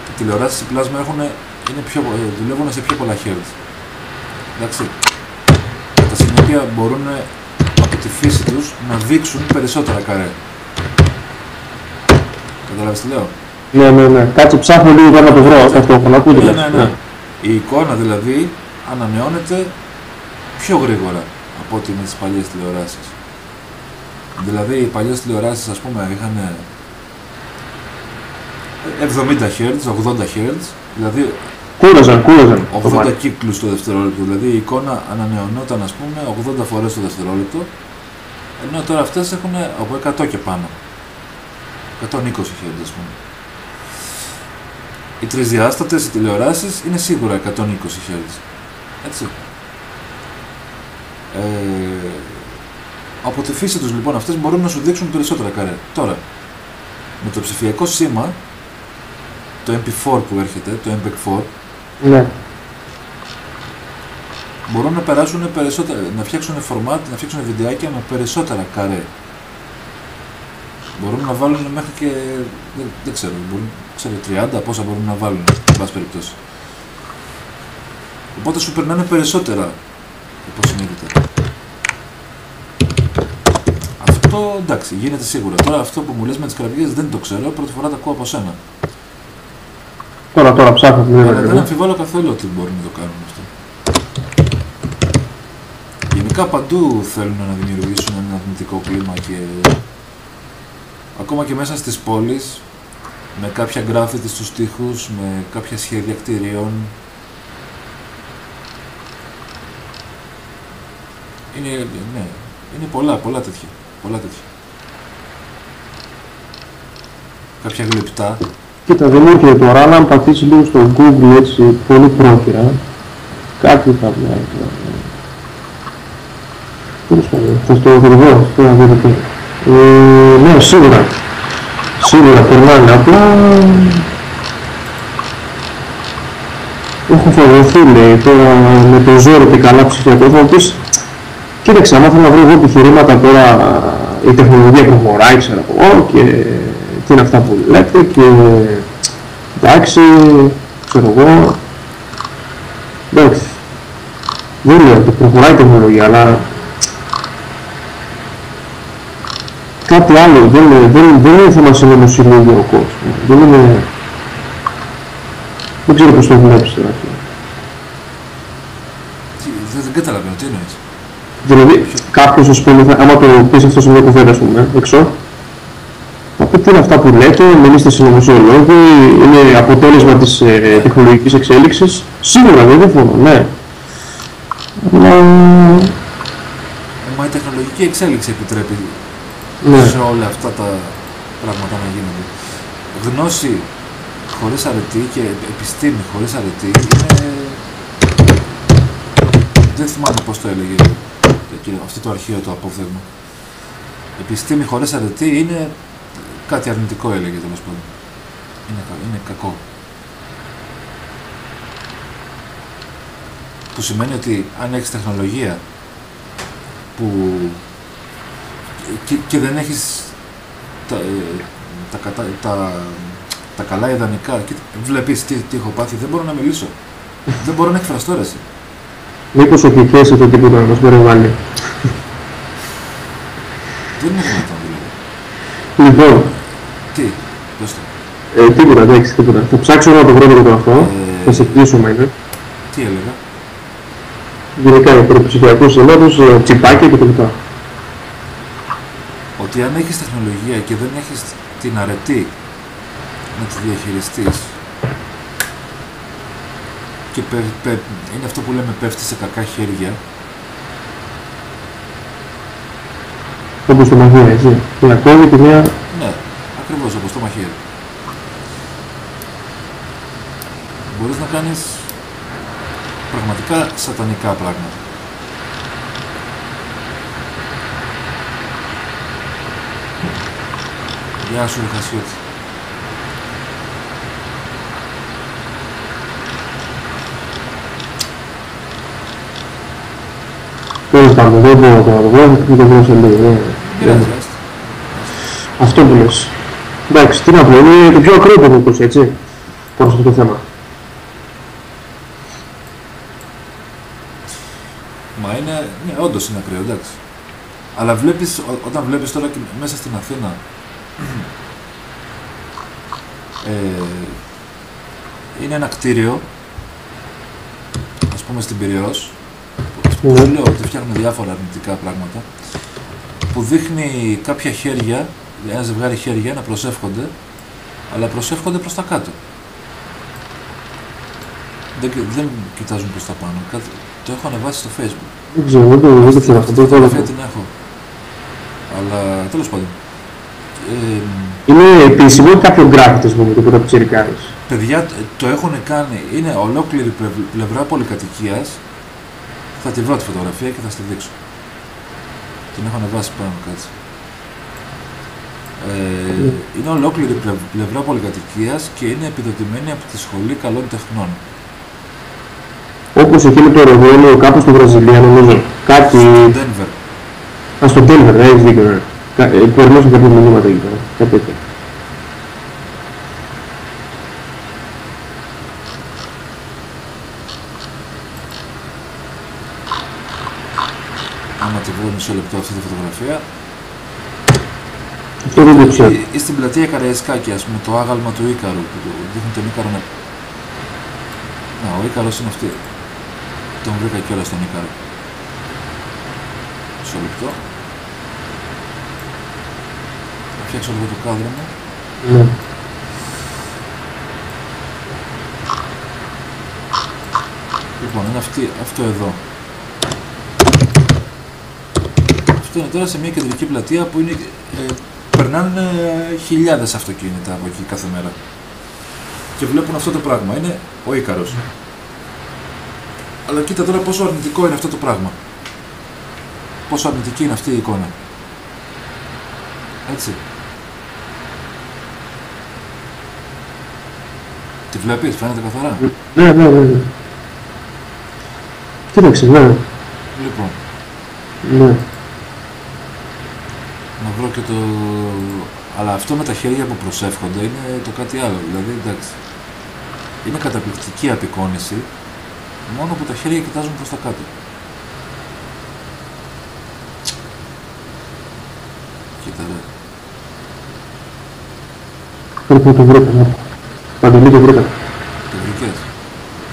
οι τηλεοράσεις της πλάσμα δουλεύουν σε πιο πολλά hertz. Εντάξει. Κατά συνέπεια μπορούν από τη φύση τους να δείξουν περισσότερα καρέ. Καταλάβεις τι λέω? Ναι. Κάτσε ψάχνω λίγο για να το βρω ταυτόχρονα. Ναι. Η εικόνα δηλαδή ανανεώνεται πιο γρήγορα από ό,τι με τις παλιές τηλεοράσεις. Δηλαδή οι παλιές τηλεοράσεις, ας πούμε, είχαν 70 Hz, 80 Hz, δηλαδή Κούραζαν. 80 κύκλους το δευτερόλεπτο. Δηλαδή η εικόνα ανανεωνόταν, ας πούμε, 80 φορές το δευτερόλεπτο, ενώ τώρα αυτές έχουν από 100 και πάνω. 120 Hz, ας πούμε. Οι τρισδιάστατες, οι τηλεοράσεις, είναι σίγουρα 120 Hz. Έτσι. Από τη φύση τους λοιπόν αυτές μπορούν να σου δείξουν περισσότερα καρέ. Τώρα, με το ψηφιακό σήμα, το MP4 που έρχεται, το MPEG-4, ναι, μπορούν να περάσουν περισσότερα, να φτιάξουν format, να φτιάξουν βιντεάκια με περισσότερα καρέ. Μπορούν να βάλουν μέχρι και, δεν ξέρω, 30 πόσα μπορούν να βάλουν, εν πάση περιπτώσει. Οπότε σου περνάνε περισσότερα υποσυνείδητα. Αυτό εντάξει, γίνεται σίγουρα. Τώρα αυτό που μου λες με τις κραυγές δεν το ξέρω, πρώτη φορά το ακούω από σένα. Τώρα ψάχνω. Αλλά δεν αμφιβάλλω καθόλου ότι μπορούν να το κάνουν αυτό. Γενικά παντού θέλουν να δημιουργήσουν ένα αρνητικό κλίμα και ακόμα και μέσα στις πόλεις, με κάποια γκράφιτι στους τοίχους, με κάποια σχέδια κτηρίων. Είναι πολλά τέτοια. Κάποια γλυπτά. Κοίτα, δεν έρχεται τώρα, αλλά αν πατήσει λίγο στο Google έτσι πολύ πρόχειρα, κάτι θα βγάλει. Τέλος πάντων, θα στο βρω, να δείτε τι. Ναι, σίγουρα περνάνε, απλά έχω φοβηθεί, λέει, τώρα με το ζόρο και καλά ψηφιακό, θα μου πεις, κοίταξε, άμα θέλω να βρω εγώ επιχειρήματα τώρα, η τεχνολογία προχωράει, ξέρω εγώ, και τι είναι αυτά που λέτε, και εντάξει, ξέρω εγώ, εντάξει, δεν λέω ότι προχωράει η τεχνολογία, αλλά κάτι άλλο, δεν είναι θέμα συνωμοσιολογία ο κόσμος, δεν ξέρω πώς το βλέπεις τώρα. Δεν καταλαβαίνω, τι εννοείς? Δηλαδή, κάποιος, ας πούμε, άμα το πεις αυτό σε μια κουβέντα, ας πούμε, έξω, θα πει τι είναι αυτά που λέτε, μην είστε συνωμοσιολόγοι, είναι αποτέλεσμα της τεχνολογικής εξέλιξης. Σίγουρα δεν διαφωνώ, ναι. Αλλά Μα η τεχνολογική εξέλιξη επιτρέπει σε όλα αυτά τα πράγματα να γίνονται. Γνώση χωρίς αρετή και επιστήμη χωρίς αρετή είναι... Δεν θυμάμαι πώς το έλεγε αυτό το αρχείο το απόφθεγμα. Επιστήμη χωρίς αρετή είναι κάτι αρνητικό, έλεγε, τέλος πάντων. Είναι κακό. Που σημαίνει ότι αν έχεις τεχνολογία που και δεν έχεις τα καλά ιδανικά, και βλέπεις τι έχω πάθει, δεν μπορώ να μιλήσω. Δεν μπορώ να εκφραστώ, ρε εσύ. Μήπως ο Κικέση το τίποτα να μας μπορεί να βάλει. Δεν είναι δυνατόν, δηλαδή. Λοιπόν, Πες το. Τίποτα, εντάξει, τίποτα. Θα ψάξω να το βρω και το αυτό. Θα σε κλείσω μα είναι. Τι έλεγα. Γενικά για πρωτοψηφιακούς ελέγχους, τσιπάκια κτλ. Ότι αν έχεις τεχνολογία και δεν έχεις την αρετή να τη διαχειριστείς και είναι αυτό που λέμε πέφτει σε κακά χέρια. Όπως το μαχαίρι, έτσι. Και ακόμη τη μία... Ναι, ακριβώς όπως το μαχαίρι. Μπορείς να κάνεις πραγματικά σατανικά πράγματα. Γεια σου, ρε Χασιώτη. Τέλος πάντων, δεν μπορώ να το βρω, θα το βρω σε λίγο. Αυτό που λες. Εντάξει, τι να πω, είναι το πιο ακραίο που έχω ακούσει, έτσι, πάνω σε αυτό το θέμα. Μα είναι, ναι, όντως είναι ακραίο, εντάξει. Αλλά βλέπεις, όταν βλέπεις τώρα και μέσα στην Αθήνα, είναι ένα κτίριο, ας πούμε στην Πειραιώς, που λέω ότι φτιάχνουν διάφορα αρνητικά πράγματα, που δείχνει κάποια χέρια, ένα ζευγάρι χέρια να προσεύχονται, αλλά προσεύχονται προς τα κάτω. Δεν κοιτάζουν προς τα πάνω. Το έχω ανεβάσει στο Facebook. Δεν ξέρω, δεν το ξέρω αυτό. Φωτογραφία την έχω. Αλλά τέλος πάντων. Είναι επίσημο ή κάποιο γκράφιτ, ας πούμε, το πρώτο πιτσιρικάρις. Παιδιά το έχουν κάνει, είναι ολόκληρη πλευρά πολυκατοικίας. Θα τη βρω τη φωτογραφία και θα στη δείξω. Την έχω ανεβάσει πάνω, κάτσε. Είναι ολόκληρη πλευρά πολυκατοικίας και είναι επιδοτημένη από τη Σχολή Καλών Τεχνών. Όπως εκείνο το αεροδρόμιο κάπου στη Βραζιλία, νομίζω. Κάτι... Στο Denver. Α, στο Denver, έχεις δίκιο, ναι. Περνώσαν κάποια μηνύματα εκεί πέρα. Κάτι τέτοιο. Άμα τη βρω μισό λεπτό αυτή τη φωτογραφία. Αυτό δεν το ξέρω. Ή στην πλατεία Καραϊσκάκη, ας πούμε, το άγαλμα του Ίκαρου, που δείχνει τον Ίκαρο να... Να, ο Ίκαρος είναι αυτή. Τον βρήκα κιόλας τον Ίκαρο. Μισό λεπτό. Θα φτιάξω λίγο το κάδρο μου. Ναι. Λοιπόν, είναι αυτό εδώ. Αυτό είναι τώρα σε μια κεντρική πλατεία που είναι, περνάνε χιλιάδες αυτοκίνητα από εκεί κάθε μέρα. Και βλέπουν αυτό το πράγμα. Είναι ο Ίκαρος. Αλλά κοίτα τώρα πόσο αρνητικό είναι αυτό το πράγμα. Πόσο αρνητική είναι αυτή η εικόνα. Έτσι. Τη βλέπεις, φαίνεται καθαρά. Ναι. Κοίταξε, ναι. Λοιπόν. Ναι. Να βρω και το... Αλλά αυτό με τα χέρια που προσεύχονται είναι το κάτι άλλο. Δηλαδή, εντάξει. Είναι καταπληκτική απεικόνηση, μόνο που τα χέρια κοιτάζουν προς τα κάτω. Κοίτα ρε. Πρέπει να το βρω καλά. Παντελή το βρήκα. Το βρήκες.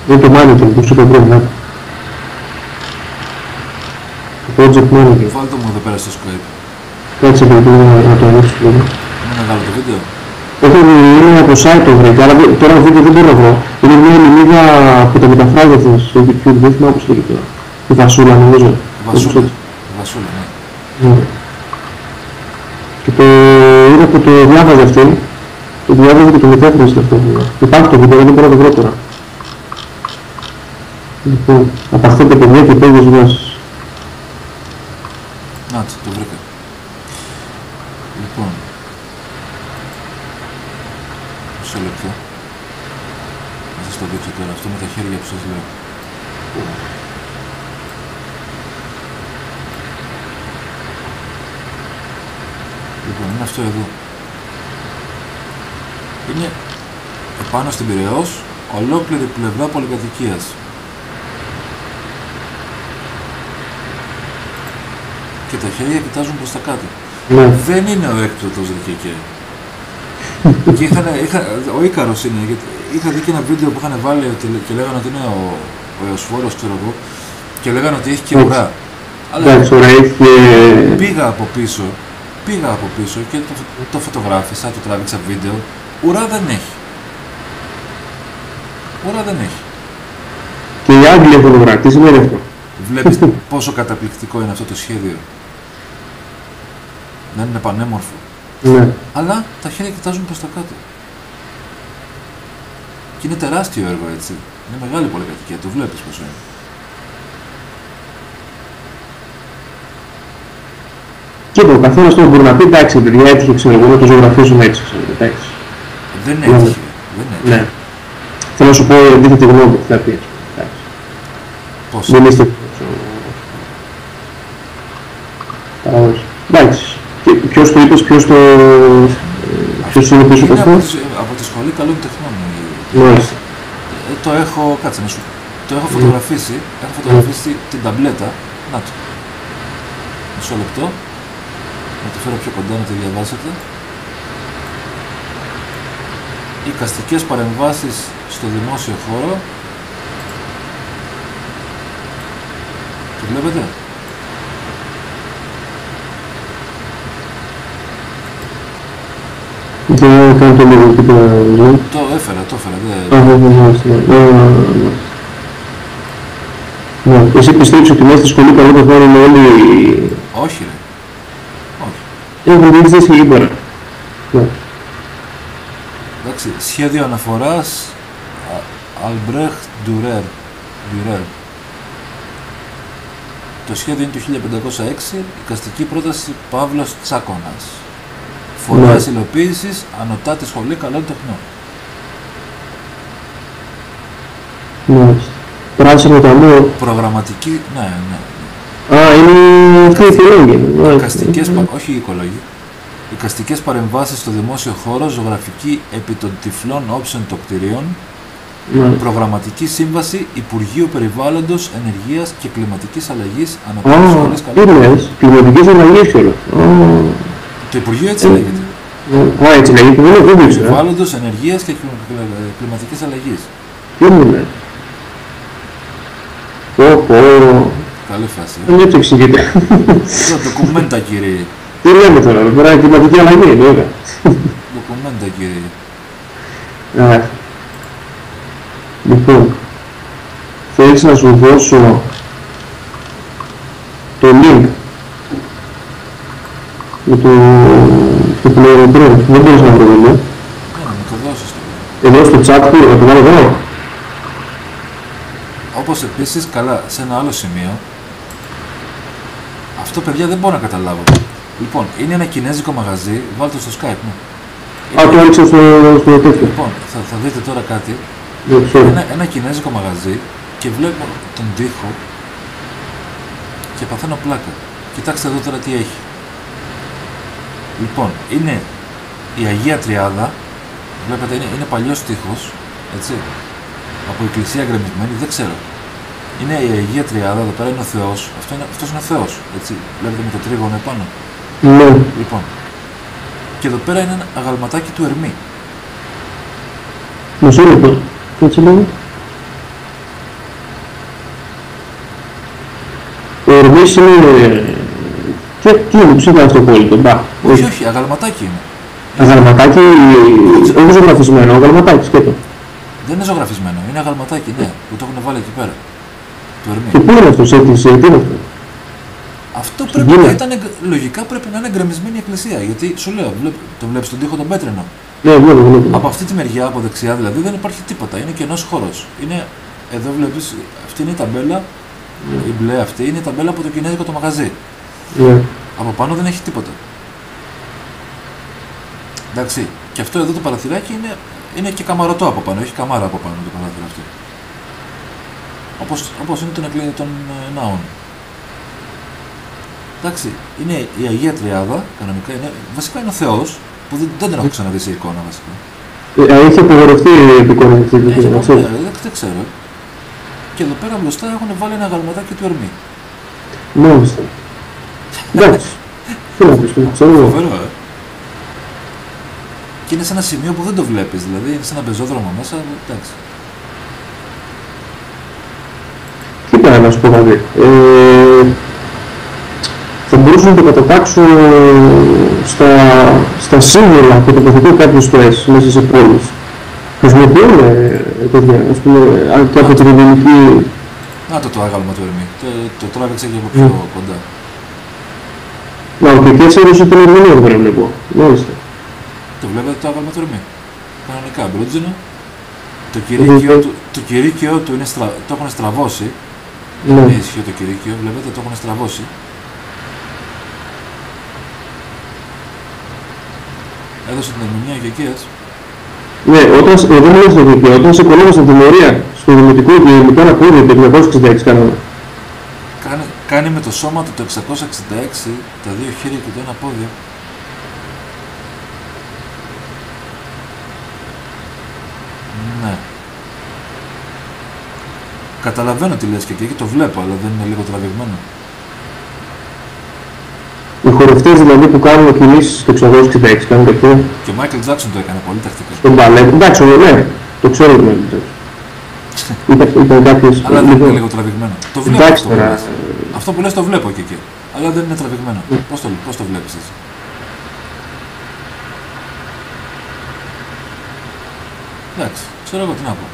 Δεν το manager, το super brand, το project manager. Βάλτε μου εδώ πέρα στο Skype. Κάτσε παιδί να το ανοίξω λίγο. Είναι μεγάλο το βίντεο. Όχι, είναι από site το βρήκα, αλλά τώρα το βίντεο δεν μπορώ να βρω. Είναι μια ελληνίδα που τα μεταφράζει στο YouTube, δεν θυμάμαι πώς λέγεται. Η Βασούλα νομίζω. Βασούλα, ναι. Ναι. Και το είδα που το διάβαζε αυτή. Το διάβαζε και το μετέφρασε αυτό. Υπάρχει το βίντεο, δεν μπορώ να το βρω τώρα. Λοιπόν, από αυτά τα παιδιά και παίγες μας. Να το βρήκα. Λοιπόν. Μισό λεπτό. Να σας το δείξω τώρα. Αυτό με τα χέρια που σας λέω. Λοιπόν, είναι αυτό εδώ. Είναι επάνω στην Πειραιώς, ολόκληρη πλευρά πολυκατοικίας. Και τα χέρια κοιτάζουν προς τα κάτω. Ναι. Δεν είναι ο έκπτωτος δικαικέ. Και ο Ίκαρος είναι, γιατί είχα δει και ένα βίντεο που είχαν βάλει και λέγανε ότι είναι ο Εωσφόρος, ξέρω εγώ, και λέγανε ότι έχει και ουρά. Αλλά πήγα από πίσω και το φωτογράφησα, το τράβηξα βίντεο. Ουρά δεν έχει. Και οι Άγγλοι έχουν ουρά, τι σημαίνει αυτό? Βλέπεις πόσο καταπληκτικό είναι αυτό το σχέδιο. Δεν είναι πανέμορφο. Ναι. Αλλά τα χέρια κοιτάζουν προς τα κάτω. Και είναι τεράστιο έργο, έτσι. Είναι μεγάλη πολυκατοικία, το βλέπεις πόσο είναι. Και ο καθένας τώρα μπορεί να πει, εντάξει, παιδιά, έτυχε, ξέρω εγώ, να το ζωγραφίζουμε έτσι, ξέρω, εντάξει. Δεν έτυχε. Ναι. Θέλω να σου πω αντίθετη γνώμη, θα πει. Πώς? Δεν είστε... Εντάξει. Ποιος το είπες, ποιος είναι πίσω από αυτό? Από τη Σχολή Καλών Τεχνών. Μάλιστα. Το έχω, κάτσε να σου... Το έχω φωτογραφίσει, την ταμπλέτα. Να το. Μισό λεπτό. Να το φέρω πιο κοντά να το διαβάσετε. Εικαστικές παρεμβάσεις στο δημόσιο χώρο. Το βλέπετε? Δεν κάνω το λίγο τίποτα. Το έφερα. Ναι, εσύ πιστεύεις ότι μέσα στη Σχολή Καλών Τεχνών είναι όλοι... Όχι ρε. Έχουν δείξει και γήπερα. Εντάξει, σχέδιο αναφοράς Albrecht Dürer. Το σχέδιο είναι του 1506, εικαστική πρόταση Παύλος Τσάκωνας. Φορέας υλοποίησης, Ανωτάτη Σχολή Καλών Τεχνών. Μάλιστα. Πράσινο ταμείο. Προγραμματική, ναι. Α, είναι αυτή η οικολόγη. Όχι η οικολόγη. Εικαστικές παρεμβάσεις στο δημόσιο χώρο, ζωγραφική επί των τυφλών όψεων των κτηρίων, προγραμματική σύμβαση Υπουργείου Περιβάλλοντος, Ενεργείας και Κλιματικής Αλλαγής Ανωτάτης Σχολής Καλών Τεχνών. Κλιματικής αλλαγής κιόλας. Το Υπουργείο έτσι λέγεται. Έτσι λέγεται, δεν το ήξερα. Περιβάλλοντος, Ενεργείας και Κλιματικής Αλλαγής. Τι μου λέει. Καλή φάση. Δεν έτσι εξηγείται. Το ντοκουμέντα, κύριε. Τι λέμε τώρα, εδώ πέρα κλιματική αλλαγή, βέβαια. Ντοκουμέντα, κύριε. Λοιπόν, θέλεις να σου δώσω το link με το πληροφορικό. Δεν μπορείς να βρω, να μου το δώσεις τώρα. Εδώ στο chat που να το βάλω εδώ. Όπως επίσης, καλά, σε ένα άλλο σημείο, αυτό παιδιά δεν μπορώ να καταλάβω. Λοιπόν, είναι ένα κινέζικο μαγαζί, βάλτε το στο Skype, ναι. Το έριξα στο τέτοιο. Λοιπόν, θα δείτε τώρα κάτι. Ένα κινέζικο μαγαζί και βλέπω τον τοίχο και παθαίνω πλάκα. Κοιτάξτε εδώ τώρα τι έχει. Λοιπόν, είναι η Αγία Τριάδα, βλέπετε είναι παλιός τοίχος, έτσι, από εκκλησία γκρεμισμένη, δεν ξέρω. Είναι η Αγία Τριάδα, εδώ πέρα είναι ο Θεός, αυτός είναι ο Θεός, έτσι, βλέπετε με το τρίγωνο επάνω. Ναι. Λοιπόν, και εδώ πέρα είναι ένα αγαλματάκι του Ερμή. Μισό λεπτό, έτσι λέγω. Ο Ερμής είναι... Τι είναι, ψήφα αυτό πόλητο, μπα. Όχι, αγαλματάκι είναι. Αγαλματάκι, όχι ζωγραφισμένο, αγαλματάκι, σκέτο. Δεν είναι ζωγραφισμένο, είναι αγαλματάκι, ναι, που το έχουν βάλει εκεί πέρα. Το Ερμή. Και πού είναι αυτό, τι είναι αυτό. Αυτό πρέπει να ήταν, λογικά πρέπει να είναι γκρεμισμένη η εκκλησία, γιατί σου λέω, το βλέπεις τον τοίχο τον πέτρινο. Ναι, βλέπω. Από αυτή τη μεριά, από δεξιά δηλαδή, δεν υπάρχει τίποτα, είναι κενός χώρος. Εδώ βλέπεις, αυτή είναι η ταμπέλα, η μπλε αυτή, είναι η ταμπέλα από το κινέζικο το μαγαζί. Yeah. Από πάνω δεν έχει τίποτα. Εντάξει, και αυτό εδώ το παραθυράκι είναι και καμαρωτό από πάνω, έχει καμάρα από πάνω το παράθυρο αυτό. Όπως είναι των ναών. Εντάξει, είναι η Αγία Τριάδα, κανονικά βασικά είναι ο Θεός, που δεν την έχω ξαναδεί σε εικόνα βασικά. Έχει απογορευτεί η εικόνα αυτή. Δεν ξέρω. Και εδώ πέρα μπροστά έχουν βάλει ένα γαλματάκι του Ερμή. Μάλιστα. Εντάξει. Τι να πεις, ξέρω εγώ. Φοβερό, Και είναι σε ένα σημείο που δεν το βλέπεις, δηλαδή είναι σε ένα πεζόδρομο μέσα, εντάξει. Κοίτα, να σου πω κάτι. Θα μπορούσα να το κατατάξω στα σύνολα που τοποθετούν κάποιες φορές μέσα σε πόλεις. Χρησιμοποιούν τέτοια, ας πούμε, και από την ελληνική. Να το άγαλμα του Ερμή. Το τράβηξε και από πιο κοντά. Να, και έτσι έδωσε την ερμηνεία που βλέπω. Μάλιστα. Το βλέπετε το άγαλμα του Ερμή. Κανονικά, μπρούτζινο. Το κηρύκιο του είναι το έχουν στραβώσει. Ναι. Είναι ισχύο το κηρύκιο, βλέπετε, το έχουν στραβώσει. Έδωσε την ερμηνεία και εκεί, έτσι. Ναι, δεν μου λες το δίκαιο, όταν σηκωνόμασταν την ορία στο δημοτικό και με ένα πόδι το 266 κάναμε. Κάνει με το σώμα του το 666, τα δύο χέρια και το ένα πόδι. Ναι. Καταλαβαίνω τι λες και εκεί, το βλέπω, αλλά δεν είναι λίγο τραβηγμένο. Οι χορευτές δηλαδή που κάνουν κινήσεις στο 666 κάνουν τέτοιο. Και ο Μάικλ Τζάκσον το έκανε πολύ τακτικά. Στον μπαλέτ, εντάξει, ναι, το ξέρω το Μάικλ Τζάκσον. Ήταν κάποιες... Αλλά δεν είναι λίγο τραβηγμένο. Το βλέπω εντάξει, αυτό που λες. Αυτό που λες το βλέπω και εκεί. Αλλά δεν είναι τραβηγμένο. Πώς το βλέπεις έτσι. Εντάξει, ξέρω εγώ τι να πω.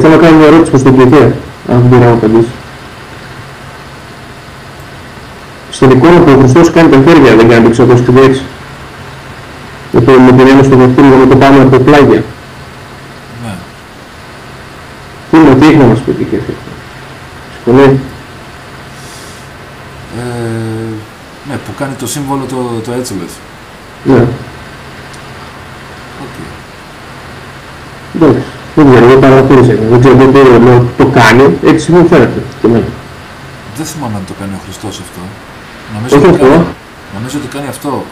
Θέλω να κάνω μια ερώτηση προς τον Κιωτέ, αν μπορεί να μου απαντήσει. Στην εικόνα που ο Χριστός κάνει τα χέρια, δεν κάνει το 666. Με την ένωση των δαχτύλων με το πάνω από πλάγια. Ναι. Τι έχει να μας πει και αυτό. Συμφωνεί. Ναι, που κάνει το σύμβολο το έτσι λες. Ναι. Okay. Εντάξει. Δεν ξέρω, εγώ παρατήρησα. Δεν ξέρω, δεν το κάνει, έτσι μου φαίνεται και εμένα. Δεν θυμάμαι αν το κάνει ο Χριστός αυτό. Όχι αυτό. Νομίζω ότι κάνει αυτό.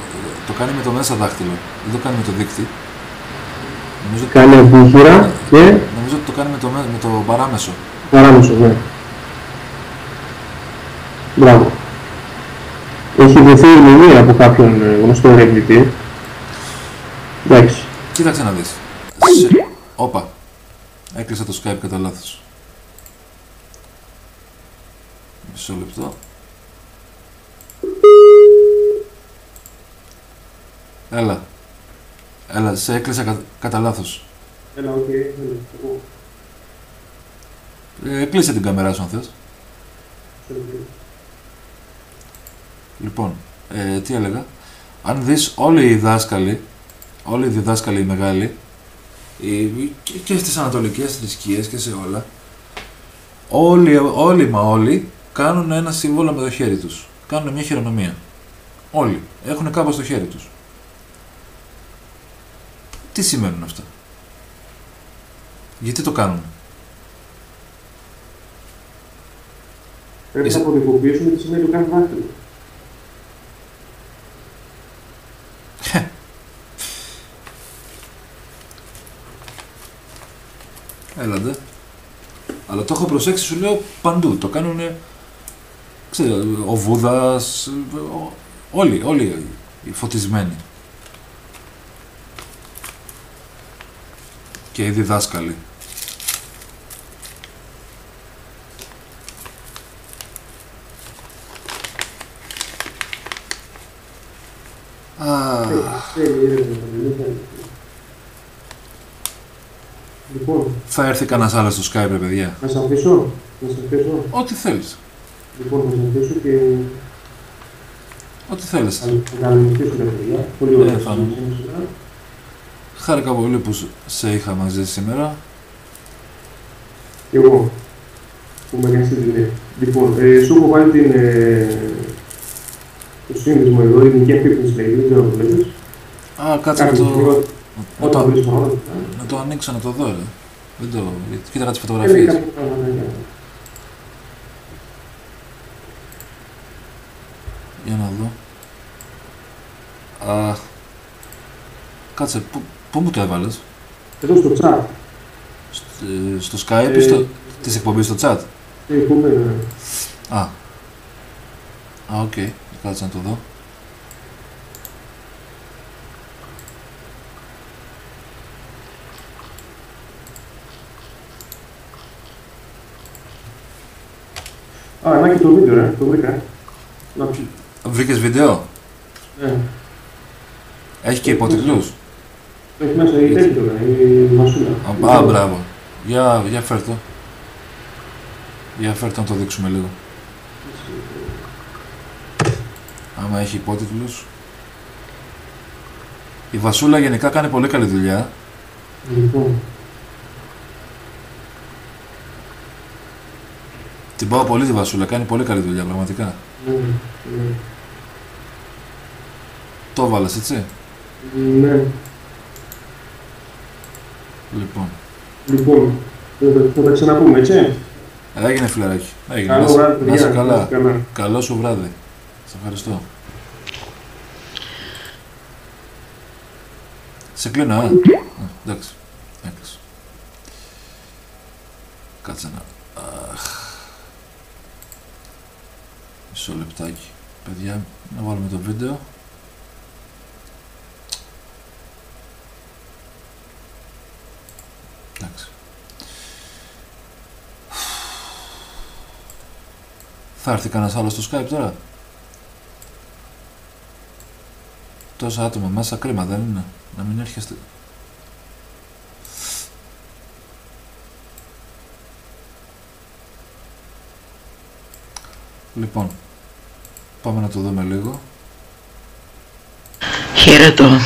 Το κάνει με το μέσα δάχτυλο. Δεν το κάνει με το δείκτη. Κάνει αντίχειρα και... Νομίζω ότι το κάνει με το παράμεσο. Παράμεσο, ναι. Μπράβο. Έχει δοθεί ερμηνεία από κάποιον γνωστό ερευνητή. Εντάξει. Κοίταξε να δεις. Όπα. Έκλεισα το Skype κατά λάθος. Μισό λεπτό. Έλα, σε έκλεισα κατά λάθος. Έλα, οκ. Κλείσε την κάμερά σου αν θες. Λοιπόν, τι έλεγα. Αν δεις όλοι οι διδάσκαλοι οι μεγάλοι, και στις ανατολικές θρησκείες και σε όλα, όλοι κάνουν ένα σύμβολο με το χέρι τους. Κάνουν μια χειρονομία. Όλοι. Έχουν κάπως στο χέρι τους. Τι σημαίνουν αυτά? Γιατί το κάνουν? Πρέπει να αποδικοποιήσουμε τι σημαίνει το κάθε δάχτυλο. Έλατε. Αλλά το έχω προσέξει, σου λέω, παντού. Το κάνουν, ξέρω, ο Βούδας, όλοι οι φωτισμένοι. Και οι διδάσκαλοι. Λοιπόν, θα έρθει κανένας άλλος στο Skype, ρε παιδιά. Να σε αφήσω. Ό,τι θέλεις. Λοιπόν, να σε αφήσω και... Ό,τι θέλεις. Θα καληνυχτήσω, ρε παιδιά. Πολύ ωραία. Χάρηκα πολύ που σε είχα μαζί σήμερα. Και εγώ. Που με κάνεις την τιμή. Λοιπόν, σου έχω βάλει το σύνδεσμο εδώ, η ελληνική επίπτωση λέγεται, δεν ξέρω αν το βλέπεις. Α, κάτσε να το ανοίξω, να το δω, ρε. Δεν το... Κοίταγα τις φωτογραφίες. Για να δω. Κάτσε, πού μου το έβαλες? Εδώ στο chat. Στο Skype ή της εκπομπής στο chat? Εκπομπή, ναι. Οκ, κάτσε να το δω. Να και το βίντεο, ρε, το βρήκα. Βρήκες βίντεο? Ναι. Έχει και υπότιτλους? Έχει μέσα η τέτοιο, η Βασούλα. Μπράβο. Για φέρ' το. Για φέρ' το να το δείξουμε λίγο. Άμα έχει υπότιτλους. Η Βασούλα γενικά κάνει πολύ καλή δουλειά. Λοιπόν. Την πάω πολύ τη Βασούλα, κάνει πολύ καλή δουλειά, πραγματικά. Ναι. Το βάλες, έτσι? Ναι. Λοιπόν, θα τα ξαναπούμε, έτσι? Έγινε, φιλαράκι. Έγινε. Καλό βράδυ, να είσαι καλά. καλά. Καλό σου βράδυ. Σε ευχαριστώ. Σε κλείνω, εντάξει. Έκλεισε. Κάτσε να... Μισό λεπτάκι. Παιδιά, να βάλουμε το βίντεο. Εντάξει. Θα έρθει κανένας άλλος στο Skype τώρα? Τόσα άτομα μέσα, κρίμα δεν είναι? Να μην έρχεστε. Λοιπόν, πάμε να το δούμε λίγο. Χαίρετο.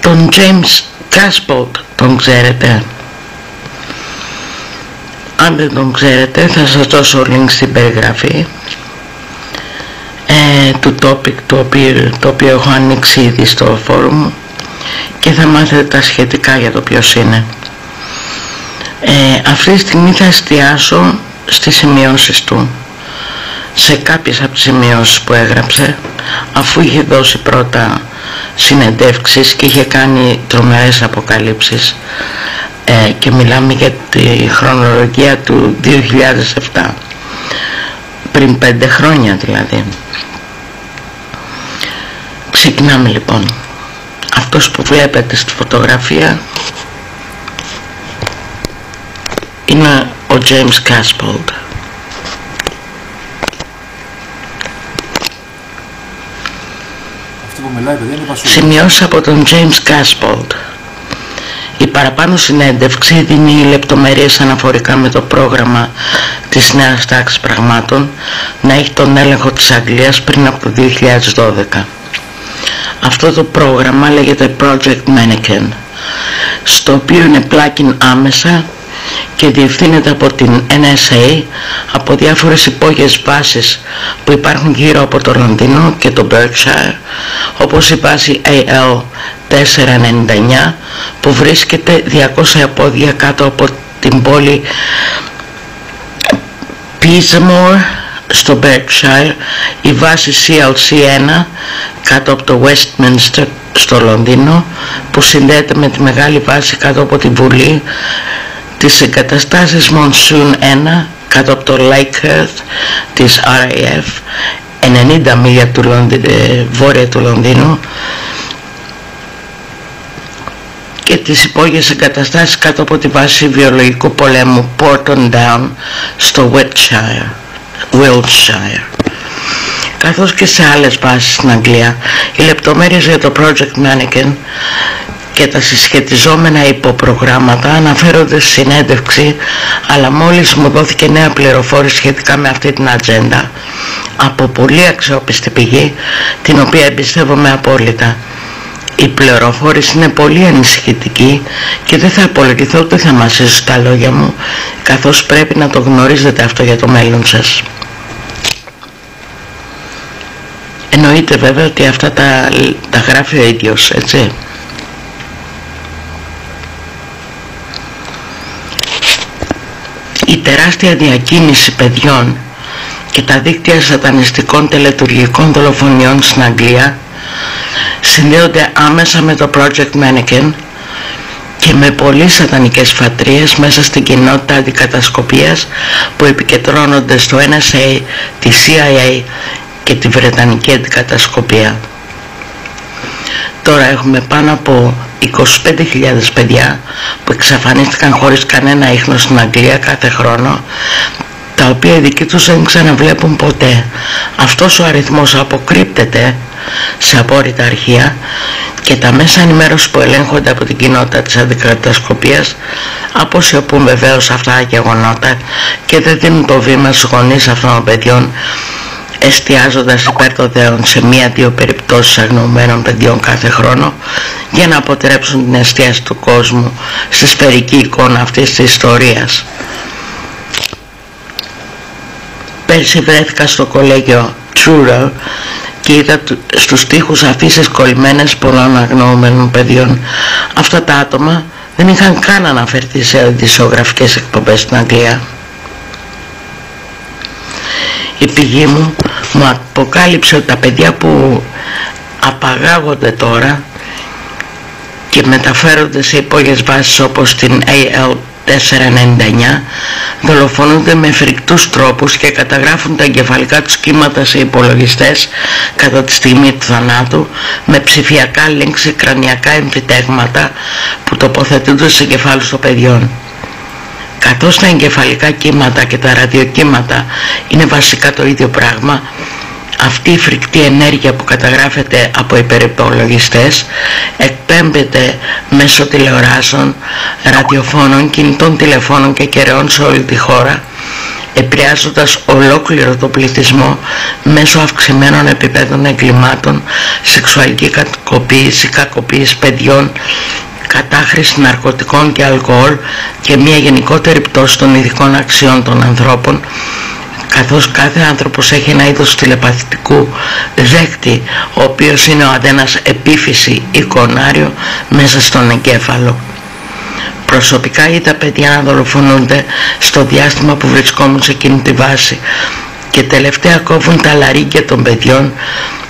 Τον James Casbolt τον ξέρετε? Αν δεν τον ξέρετε θα σας δώσω link στην περιγραφή του topic το οποίο έχω ανοίξει ήδη στο forum και θα μάθετε τα σχετικά για το ποιος είναι. Αυτή τη στιγμή θα εστιάσω στις σημειώσεις του, σε κάποιες από τις σημειώσεις που έγραψε, αφού είχε δώσει πρώτα συνεντεύξεις και είχε κάνει τρομερές αποκαλύψεις, και μιλάμε για τη χρονολογία του 2007, πριν 5 χρόνια δηλαδή. Ξεκινάμε λοιπόν. Αυτός που βλέπετε στη φωτογραφία είναι ο James Casbolt. Σημειώσεις από τον James Casbolt. Η παραπάνω συνέντευξη δίνει λεπτομέρειες αναφορικά με το πρόγραμμα της νέας τάξης πραγμάτων να έχει τον έλεγχο της Αγγλίας πριν από το 2012. Αυτό το πρόγραμμα λέγεται Project Mannequin, στο οποίο είναι πλάκιν άμεσα και διευθύνεται από την NSA, από διάφορες υπόγειες βάσεις που υπάρχουν γύρω από το Λονδίνο και το Berkshire, όπως η βάση AL499 που βρίσκεται 200 πόδια κάτω από την πόλη Peasamore στο Berkshire, η βάση CLC1 κάτω από το Westminster στο Λονδίνο που συνδέεται με τη μεγάλη βάση κάτω από τη Βουλή, τις εγκαταστάσεις Monsoon 1 κάτω από το Lakehurst της RAF 90 μίλια βόρεια του Λονδίνου και τις υπόγειες εγκαταστάσεις κάτω από τη βάση βιολογικού πολέμου Porton Down στο Wiltshire, καθώς και σε άλλες βάσεις στην Αγγλία. Οι λεπτομέρειες για το Project Mannequin και τα συσχετιζόμενα υποπρογράμματα αναφέρονται στη συνέντευξη, αλλά μόλις μου δόθηκε νέα πληροφόρηση σχετικά με αυτή την ατζέντα από πολύ αξιόπιστη πηγή, την οποία εμπιστεύομαι απόλυτα. Η πληροφόρηση είναι πολύ ανησυχητική και δεν θα απολογηθώ ούτε θα μασίσω τα λόγια μου, καθώς πρέπει να το γνωρίζετε αυτό για το μέλλον σας. Εννοείται βέβαια ότι αυτά τα γράφει ο ίδιος, έτσι. Η τεράστια διακίνηση παιδιών και τα δίκτυα σατανιστικών τελετουργικών δολοφονιών στην Αγγλία συνδέονται άμεσα με το Project Mannequin και με πολύ σατανικές φατρίες μέσα στην κοινότητα αντικατασκοπίας που επικεντρώνονται στο NSA, τη CIA και τη Βρετανική αντικατασκοπία. Τώρα έχουμε πάνω από 25.000 παιδιά που εξαφανίστηκαν χωρίς κανένα ίχνος στην Αγγλία κάθε χρόνο, τα οποία οι δικοί τους δεν ξαναβλέπουν ποτέ. Αυτός ο αριθμός αποκρύπτεται σε απόρριτα αρχεία και τα μέσα ενημέρωση που ελέγχονται από την κοινότητα της αντικατασκοπίας αποσιωπούν βεβαίως αυτά τα γεγονότα και δεν δίνουν το βήμα στους γονείς αυτών των παιδιών, εστιάζοντας υπέρ των δέων σε μία-δύο περιπτώσεις αγνοωμένων παιδιών κάθε χρόνο για να αποτρέψουν την εστίαση του κόσμου στη σφαιρική εικόνα αυτής της ιστορίας. Πέρσι βρέθηκα στο κολέγιο Truro και είδα στους τοίχους αφήσεις κολλημένες πολλών αγνοωμένων παιδιών. Αυτά τα άτομα δεν είχαν καν αναφερθεί σε ειδησιογραφικές εκπομπές στην Αγγλία. Η πηγή μου αποκάλυψε ότι τα παιδιά που απαγάγονται τώρα και μεταφέρονται σε υπόγειες βάσεις όπως την AL499 δολοφονούνται με φρικτούς τρόπους και καταγράφουν τα εγκεφαλικά τους κύματα σε υπολογιστές κατά τη στιγμή του θανάτου με ψηφιακά link σε κρανιακά εμφυτεύματα που τοποθετούνται στους εγκεφάλους των παιδιών. Καθώς τα εγκεφαλικά κύματα και τα ραδιοκύματα είναι βασικά το ίδιο πράγμα, αυτή η φρικτή ενέργεια που καταγράφεται από υπερυπολογιστές εκπέμπεται μέσω τηλεοράσεων, ραδιοφώνων, κινητών τηλεφώνων και κεραιών σε όλη τη χώρα, επηρεάζοντας ολόκληρο τον πληθυσμό μέσω αυξημένων επιπέδων εγκλημάτων, σεξουαλική κακοποίηση παιδιών, κατάχρηση ναρκωτικών και αλκοόλ και μια γενικότερη πτώση των ειδικών αξιών των ανθρώπων, καθώς κάθε άνθρωπος έχει ένα είδος τηλεπαθητικού δέκτη, ο οποίος είναι ο αντένας επίφυση εικονάριο μέσα στον εγκέφαλο. Προσωπικά είδα παιδιά να δολοφονούνται στο διάστημα που βρισκόμουν σε εκείνη τη βάση και τελευταία κόβουν τα λαρύγγια των παιδιών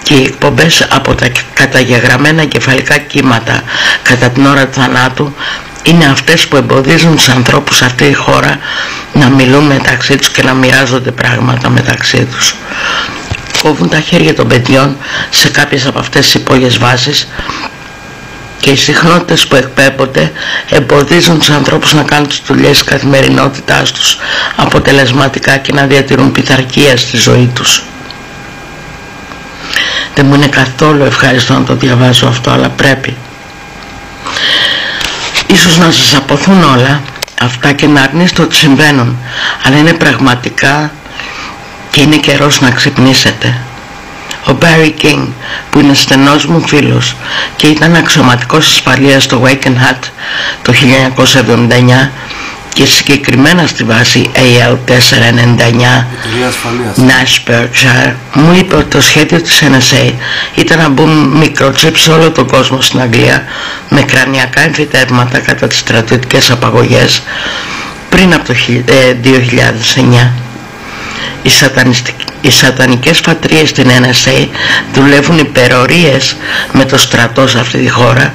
και οι εκπομπές από τα καταγεγραμμένα εγκεφαλικά κύματα κατά την ώρα του θανάτου είναι αυτές που εμποδίζουν τους ανθρώπους σε αυτή τη χώρα να μιλούν μεταξύ τους και να μοιράζονται πράγματα μεταξύ τους. Κόβουν τα χέρια των παιδιών σε κάποιες από αυτές τις υπόγειες βάσεις και οι συχνότητες που εκπέμπονται εμποδίζουν τους ανθρώπους να κάνουν τις δουλειές της καθημερινότητάς τους αποτελεσματικά και να διατηρούν πειθαρχία στη ζωή τους. Δεν μου είναι καθόλου ευχαριστώ να το διαβάζω αυτό, αλλά πρέπει. Ίσως να σας αποθούν όλα αυτά και να αρνείστε ότι συμβαίνουν, αλλά είναι πραγματικά και είναι καιρός να ξυπνήσετε. Ο Barry King, που είναι στενός μου φίλος και ήταν αξιωματικός ασφαλείας στο Wakenhat το 1979 και συγκεκριμένα στη βάση AL499 Nash Berkshire, μου είπε ότι το σχέδιο της NSA ήταν να μπουν μικροτσίπ σε όλο τον κόσμο στην Αγγλία με κρανιακά εμφυτεύματα κατά τις στρατιωτικές απαγωγές πριν από το 2009. Οι σατανικές φατρίες στην NSA δουλεύουν υπερορίες με το στρατό σε αυτή τη χώρα,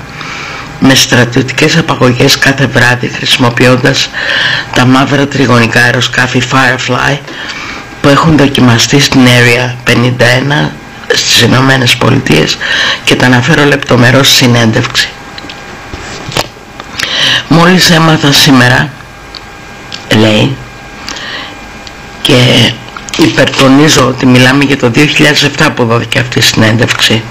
με στρατιωτικές απαγωγές κάθε βράδυ, χρησιμοποιώντας τα μαύρα τριγωνικά αεροσκάφη Firefly που έχουν δοκιμαστεί στην Area 51 στις Ηνωμένες Πολιτείες και τα αναφέρω λεπτομερώς στη συνέντευξη. Μόλις έμαθα σήμερα, λέει, και υπερτονίζω ότι μιλάμε για το 2007 που δόθηκε αυτή η συνέντευξη.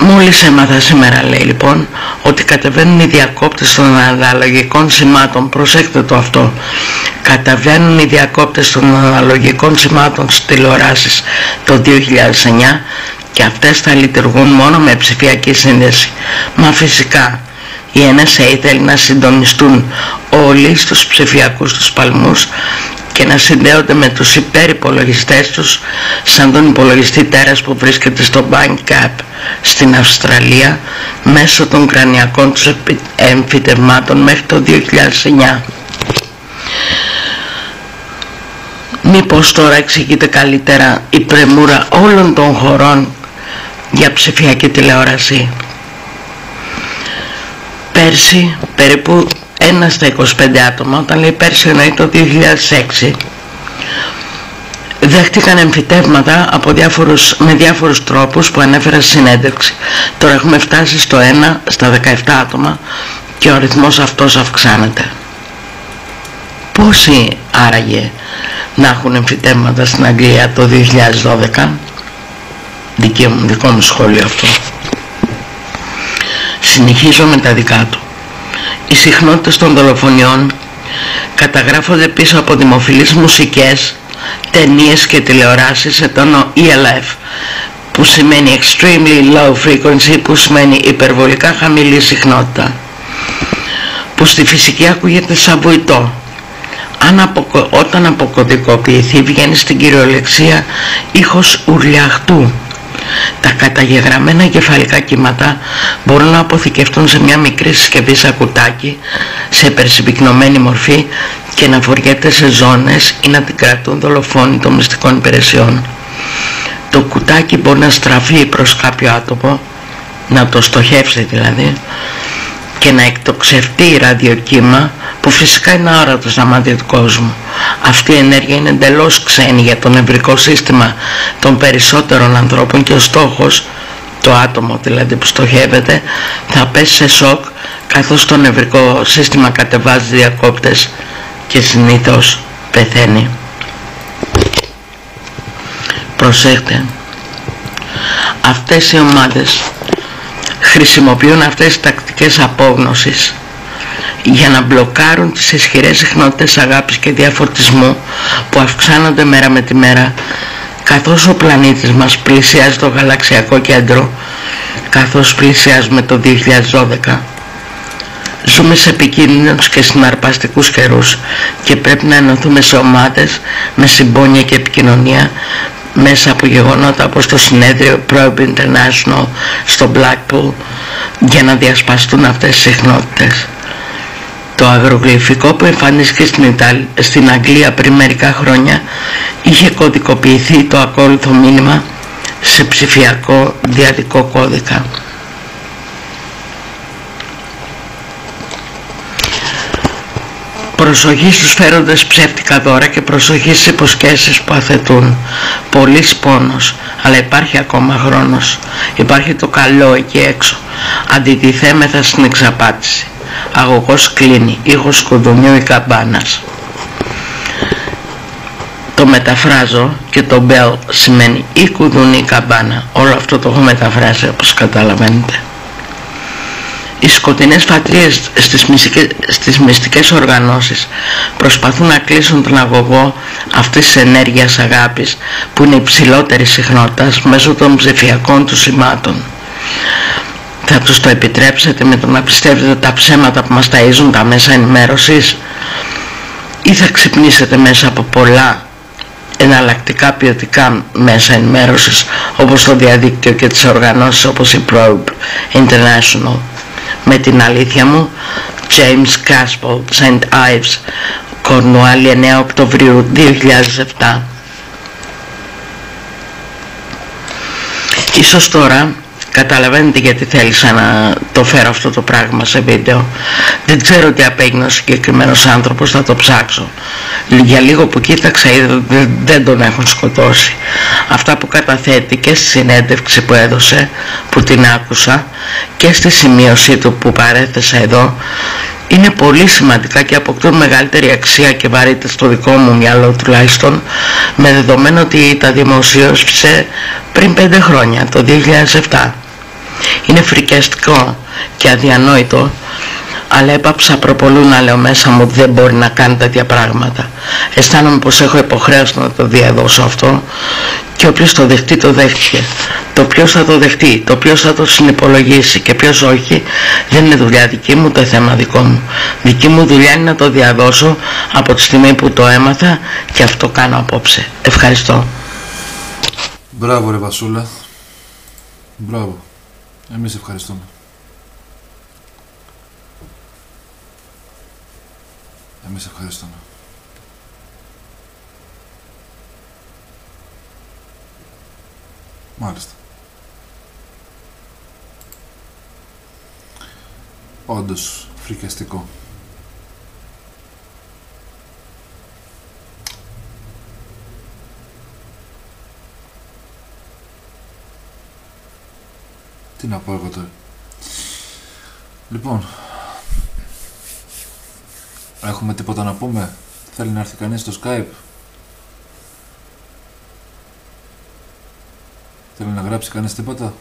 Μόλις έμαθα σήμερα, λέει, λοιπόν, ότι κατεβαίνουν οι διακόπτες των αναλογικών σημάτων, προσέξτε το αυτό, κατεβαίνουν οι διακόπτες των αναλογικών σημάτων στις τηλεοράσεις το 2009 και αυτές θα λειτουργούν μόνο με ψηφιακή σύνδεση. Μα φυσικά η NSA θέλει να συντονιστούν όλοι στους ψηφιακούς τους παλμούς και να συνδέονται με τους υπερυπολογιστές τους, σαν τον υπολογιστή τέρας που βρίσκεται στο Bandcamp στην Αυστραλία, μέσω των κρανιακών τους εμφυτευμάτων μέχρι το 2009. Μήπως τώρα εξηγείται καλύτερα η πρεμούρα όλων των χωρών για ψηφιακή τηλεόραση? Πέρσι, περίπου 1 στα 25 άτομα, όταν λέει πέρσι εννοεί το 2006, δέχτηκαν εμφυτεύματα με διάφορους τρόπους που ανέφερα στη συνέντευξη. Τώρα έχουμε φτάσει στο 1 στα 17 άτομα και ο αριθμός αυτός αυξάνεται. Πόσοι άραγε να έχουν εμφυτεύματα στην Αγγλία το 2012? Δικό μου σχόλιο αυτό. Συνεχίζω με τα δικά του. Οι συχνότητες των δολοφονιών καταγράφονται πίσω από δημοφιλείς μουσικές, ταινίες και τηλεοράσεις σε τόνο ELF, που σημαίνει extremely low frequency, που σημαίνει υπερβολικά χαμηλή συχνότητα, που στη φυσική ακούγεται σαν βουητό. Όταν αποκωδικοποιηθεί βγαίνει στην κυριολεξία ήχος ουρλιαχτού. Τα καταγεγραμμένα κεφαλικά κύματα μπορούν να αποθηκευτούν σε μια μικρή συσκευή σακουτάκι σε υπερσυμπυκνωμένη μορφή και να φοριέται σε ζώνες ή να την κρατούν δολοφόνοι των μυστικών υπηρεσιών. Το κουτάκι μπορεί να στραφεί προς κάποιο άτομο, να το στοχεύσει δηλαδή, και να εκτοξευτεί ραδιοκύμα που φυσικά είναι αόρατο στα μάτια του κόσμου. Αυτή η ενέργεια είναι εντελώς ξένη για το νευρικό σύστημα των περισσότερων ανθρώπων και ο στόχος, το άτομο δηλαδή που στοχεύεται, θα πέσει σε σοκ καθώς το νευρικό σύστημα κατεβάζει διακόπτες και συνήθως πεθαίνει. Προσέχτε, αυτές οι ομάδες χρησιμοποιούν αυτές τις τακτικές απόγνωσης για να μπλοκάρουν τις ισχυρές συχνότητες αγάπης και διαφορτισμού που αυξάνονται μέρα με τη μέρα, καθώς ο πλανήτης μας πλησιάζει το γαλαξιακό κέντρο, καθώς πλησιάζουμε το 2012. Ζούμε σε επικίνδυνους και συναρπαστικούς καιρούς και πρέπει να ενωθούμε σε ομάδες με συμπόνια και επικοινωνία μέσα από γεγονότα όπως το συνέδριο Probe International στο Blackpool για να διασπαστούν αυτές τις συχνότητες. Το αγρογλυφικό που εμφανίστηκε στην Αγγλία πριν μερικά χρόνια είχε κωδικοποιηθεί το ακόλουθο μήνυμα σε ψηφιακό διαδικό κώδικα. Προσοχή στους φέροντες ψεύτικα δώρα και προσοχή στις υποσχέσεις που αθετούν. Πολύς πόνος, αλλά υπάρχει ακόμα χρόνος. Υπάρχει το καλό εκεί έξω. Αντιτιθέμεθα στην εξαπάτηση. Αγωγός κλείνει, ήχος κουδουνιού ή καμπάνας. Το μεταφράζω και το bell σημαίνει ή κουδουνί ή καμπάνα. Όλο αυτό το έχω μεταφράσει όπως καταλαβαίνετε. Οι σκοτεινές φατρίες στις μυστικές οργανώσεις προσπαθούν να κλείσουν τον αγωγό αυτής της ενέργειας αγάπης που είναι υψηλότερη συχνότητας μέσω των ψηφιακών του σημάτων. Θα τους το επιτρέψετε με το να πιστεύετε τα ψέματα που μας ταΐζουν τα μέσα ενημέρωσης, ή θα ξυπνήσετε μέσα από πολλά εναλλακτικά ποιοτικά μέσα ενημέρωσης όπως το διαδίκτυο και τις οργανώσεις όπως η Probe International με την αλήθεια μου? James Casbolt, St. Ives, Κορνουάλη, 9 Οκτωβρίου 2007. Ίσως τώρα καταλαβαίνετε γιατί θέλησα να το φέρω αυτό το πράγμα σε βίντεο. Δεν ξέρω τι απέγινε ο συγκεκριμένος άνθρωπος, θα το ψάξω. Για λίγο που κοίταξα δεν τον έχουν σκοτώσει. Αυτά που καταθέτει και στη συνέντευξη που έδωσε, που την άκουσα, και στη σημείωσή του που παρέθεσα εδώ, είναι πολύ σημαντικά και αποκτούν μεγαλύτερη αξία και βαρύτητα στο δικό μου μυαλό τουλάχιστον, με δεδομένο ότι τα δημοσίευσε πριν 5 χρόνια, το 2007. Είναι φρικιαστικό και αδιανόητο, αλλά έπαψα προπολού να λέω μέσα μου ότι δεν μπορεί να κάνει τέτοια πράγματα. Αισθάνομαι πως έχω υποχρέωση να το διαδώσω αυτό και όποιος το δεχτεί το δέχτηκε. Το ποιος θα το δεχτεί, το ποιος θα το συνυπολογίσει και ποιος όχι, δεν είναι δουλειά δική μου, το θέμα δικό μου. Δική μου δουλειά είναι να το διαδώσω από τη στιγμή που το έμαθα και αυτό κάνω απόψε. Ευχαριστώ. Μπράβο ρε Βασούλα. Μπράβο. Εμείς ευχαριστούμε. Εμείς ευχαριστούμε. Μάλιστα. Όντως φρικιαστικό. Τι να πω εγώ τώρα. Λοιπόν, έχουμε τίποτα να πούμε? Θέλει να έρθει κανείς στο Skype? Θέλει να γράψει κανείς τίποτα?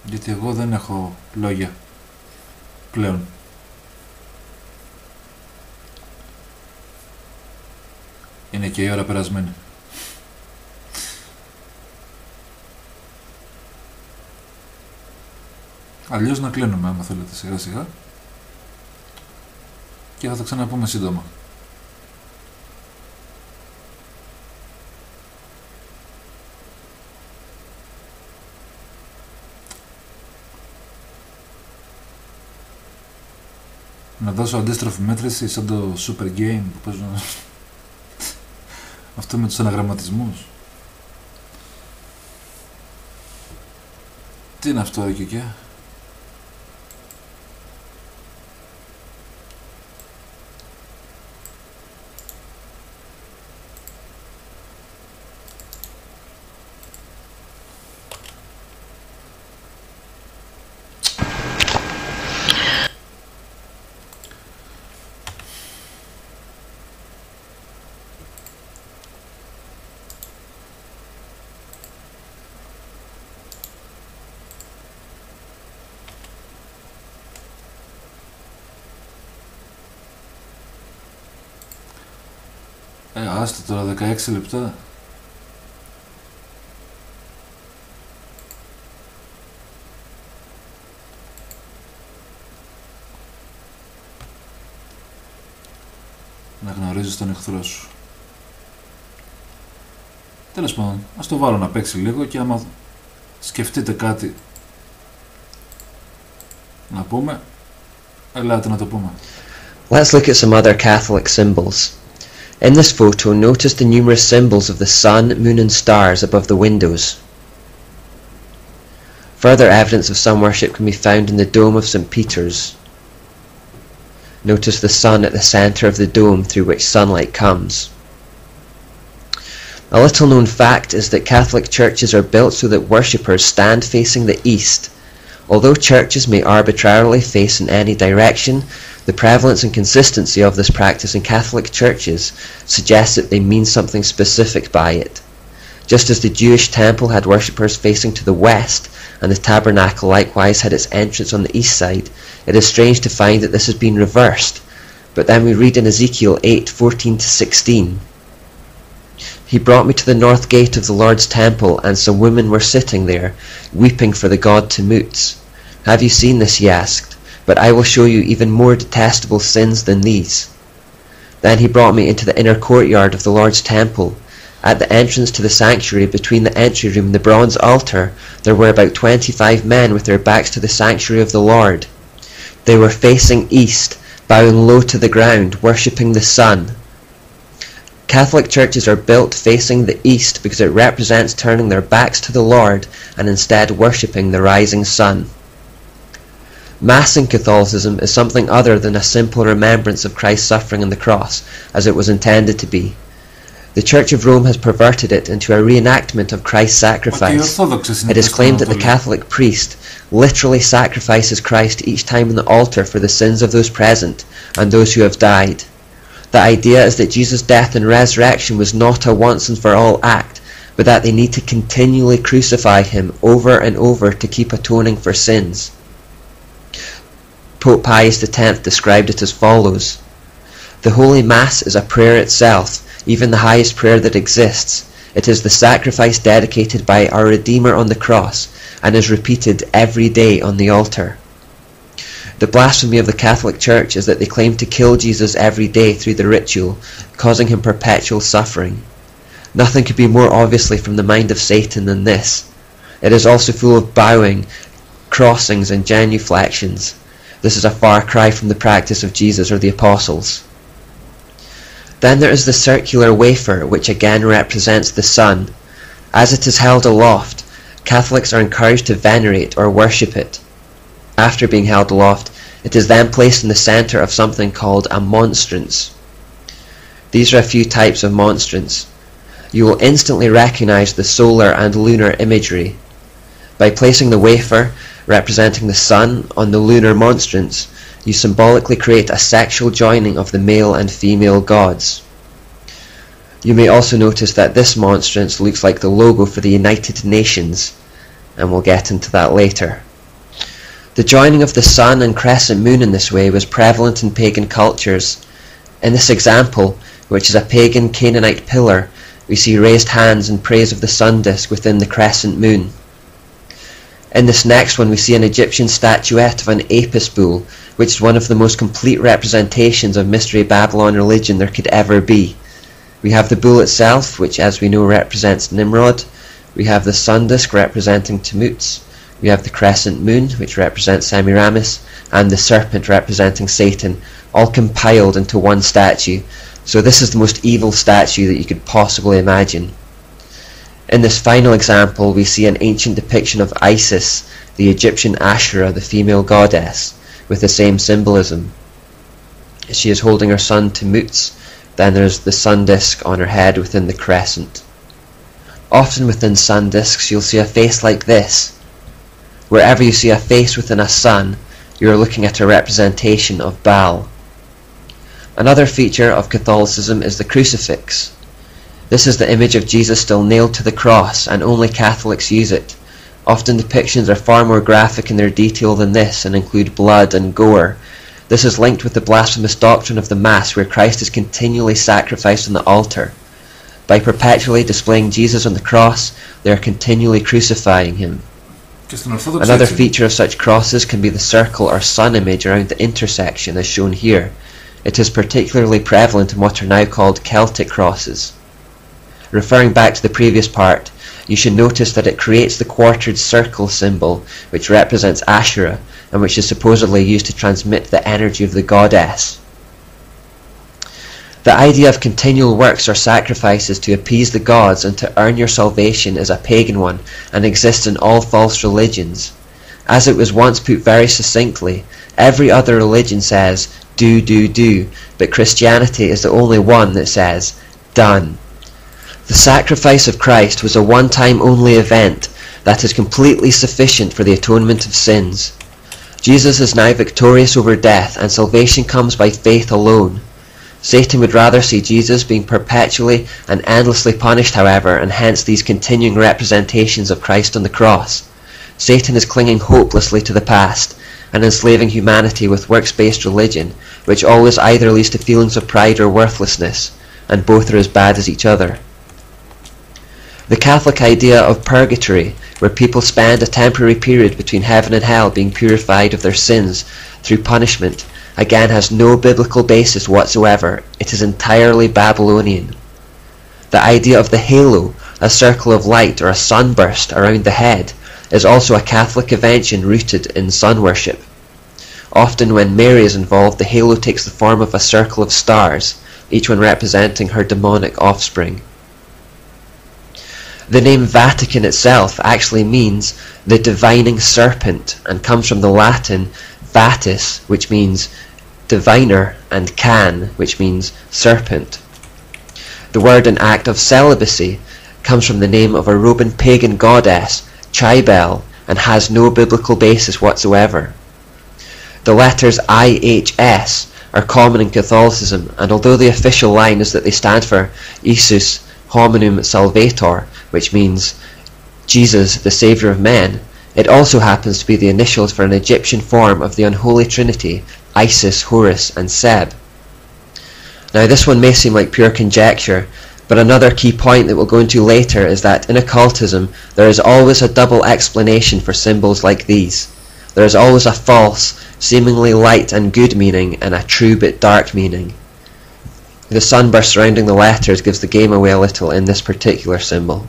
Γιατί εγώ δεν έχω λόγια πλέον. Είναι και η ώρα περασμένη. Αλλιώς να κλείνουμε άμα θέλετε σιγά σιγά και θα τα ξαναπούμε σύντομα. Να δώσω αντίστροφη μέτρηση σαν το Super Game που παίζουν αυτό με τους αναγραμματισμούς. Τι είναι αυτό εκεί και? Άστο τώρα 16 λεπτά. Να γνωρίζεις τον εχθρό σου. Τέλος πάντων, ας το βάλω να παίξει λίγο και άμα σκεφτείτε κάτι να πούμε, ελάτε να το πούμε. Let's look at some other Catholic symbols. In this photo, notice the numerous symbols of the sun, moon and stars above the windows. Further evidence of sun worship can be found in the dome of St. Peter's. Notice the sun at the centre of the dome through which sunlight comes. A little known fact is that Catholic churches are built so that worshippers stand facing the east. Although churches may arbitrarily face in any direction, the prevalence and consistency of this practice in Catholic churches suggests that they mean something specific by it. Just as the Jewish temple had worshippers facing to the west, and the tabernacle likewise had its entrance on the east side, it is strange to find that this has been reversed. But then we read in Ezekiel 8:14-16, "He brought me to the north gate of the Lord's temple, and some women were sitting there, weeping for the god Tammuz. Have you seen this?" he asked. "But I will show you even more detestable sins than these." Then he brought me into the inner courtyard of the Lord's temple. At the entrance to the sanctuary, between the entry room and the bronze altar, there were about 25 men with their backs to the sanctuary of the Lord. They were facing east, bowing low to the ground, worshipping the sun. Catholic churches are built facing the east because it represents turning their backs to the Lord and instead worshipping the rising sun. Mass in Catholicism is something other than a simple remembrance of Christ's suffering on the cross, as it was intended to be. The Church of Rome has perverted it into a reenactment of Christ's sacrifice. It is claimed that the Catholic priest literally sacrifices Christ each time on the altar for the sins of those present and those who have died. The idea is that Jesus' death and resurrection was not a once and for all act, but that they need to continually crucify him over and over to keep atoning for sins. Pope Pius X described it as follows: "The Holy Mass is a prayer itself, even the highest prayer that exists. It is the sacrifice dedicated by our Redeemer on the cross, and is repeated every day on the altar." The blasphemy of the Catholic Church is that they claim to kill Jesus every day through the ritual, causing him perpetual suffering. Nothing could be more obviously from the mind of Satan than this. It is also full of bowing, crossings and genuflections. This is a far cry from the practice of Jesus or the apostles. Then there is the circular wafer, which again represents the sun. As it is held aloft, Catholics are encouraged to venerate or worship it. After being held aloft, It is then placed in the centre of something called a monstrance. These are a few types of monstrance. You will instantly recognize the solar and lunar imagery. By placing the wafer, representing the sun, on the lunar monstrance, you symbolically create a sexual joining of the male and female gods. You may also notice that this monstrance looks like the logo for the United Nations, and we'll get into that later. The joining of the sun and crescent moon in this way was prevalent in pagan cultures. In this example, which is a pagan Canaanite pillar, we see raised hands in praise of the sun disk within the crescent moon. In this next one we see an Egyptian statuette of an Apis bull, which is one of the most complete representations of Mystery Babylon religion there could ever be. We have the bull itself, which as we know represents Nimrod. We have the sun disk representing Tammuz. We have the crescent moon, which represents Semiramis, and the serpent representing Satan, all compiled into one statue. So this is the most evil statue that you could possibly imagine. In this final example, we see an ancient depiction of Isis, the Egyptian Asherah, the female goddess, with the same symbolism. She is holding her son Tammuz. Then there's the sun disk on her head within the crescent. Often within sun disks you'll see a face like this. Wherever you see a face within a sun, you are looking at a representation of Baal. Another feature of Catholicism is the crucifix. This is the image of Jesus still nailed to the cross, and only Catholics use it. Often depictions are far more graphic in their detail than this and include blood and gore. This is linked with the blasphemous doctrine of the Mass, where Christ is continually sacrificed on the altar. By perpetually displaying Jesus on the cross, they are continually crucifying him. Another feature of such crosses can be the circle or sun image around the intersection, as shown here. It is particularly prevalent in what are now called Celtic crosses. Referring back to the previous part, you should notice that it creates the quartered circle symbol, which represents Asherah, and which is supposedly used to transmit the energy of the goddess. The idea of continual works or sacrifices to appease the gods and to earn your salvation is a pagan one, and exists in all false religions. As it was once put very succinctly, every other religion says, do, but Christianity is the only one that says, done. The sacrifice of Christ was a one-time only event that is completely sufficient for the atonement of sins. Jesus is now victorious over death, and salvation comes by faith alone. Satan would rather see Jesus being perpetually and endlessly punished, however, and hence these continuing representations of Christ on the cross. Satan is clinging hopelessly to the past and enslaving humanity with works-based religion, which always either leads to feelings of pride or worthlessness, and both are as bad as each other. The Catholic idea of purgatory, where people spend a temporary period between heaven and hell being purified of their sins through punishment, again has no biblical basis whatsoever. It is entirely Babylonian. The idea of the halo, a circle of light or a sunburst around the head, is also a Catholic invention rooted in sun worship. Often when Mary is involved, the halo takes the form of a circle of stars, each one representing her demonic offspring. The name Vatican itself actually means the divining serpent, and comes from the Latin vatis, which means diviner, and can, which means serpent. The word and act of celibacy comes from the name of a Roman pagan goddess, Cybele, and has no biblical basis whatsoever. The letters IHS are common in Catholicism, and although the official line is that they stand for Iesus Hominum Salvator, which means Jesus, the Saviour of men, it also happens to be the initials for an Egyptian form of the unholy trinity, Isis, Horus, and Seb. Now this one may seem like pure conjecture, but another key point that we'll go into later is that in occultism there is always a double explanation for symbols like these. There is always a false, seemingly light and good meaning, and a true but dark meaning. The sunburst surrounding the letters gives the game away a little in this particular symbol.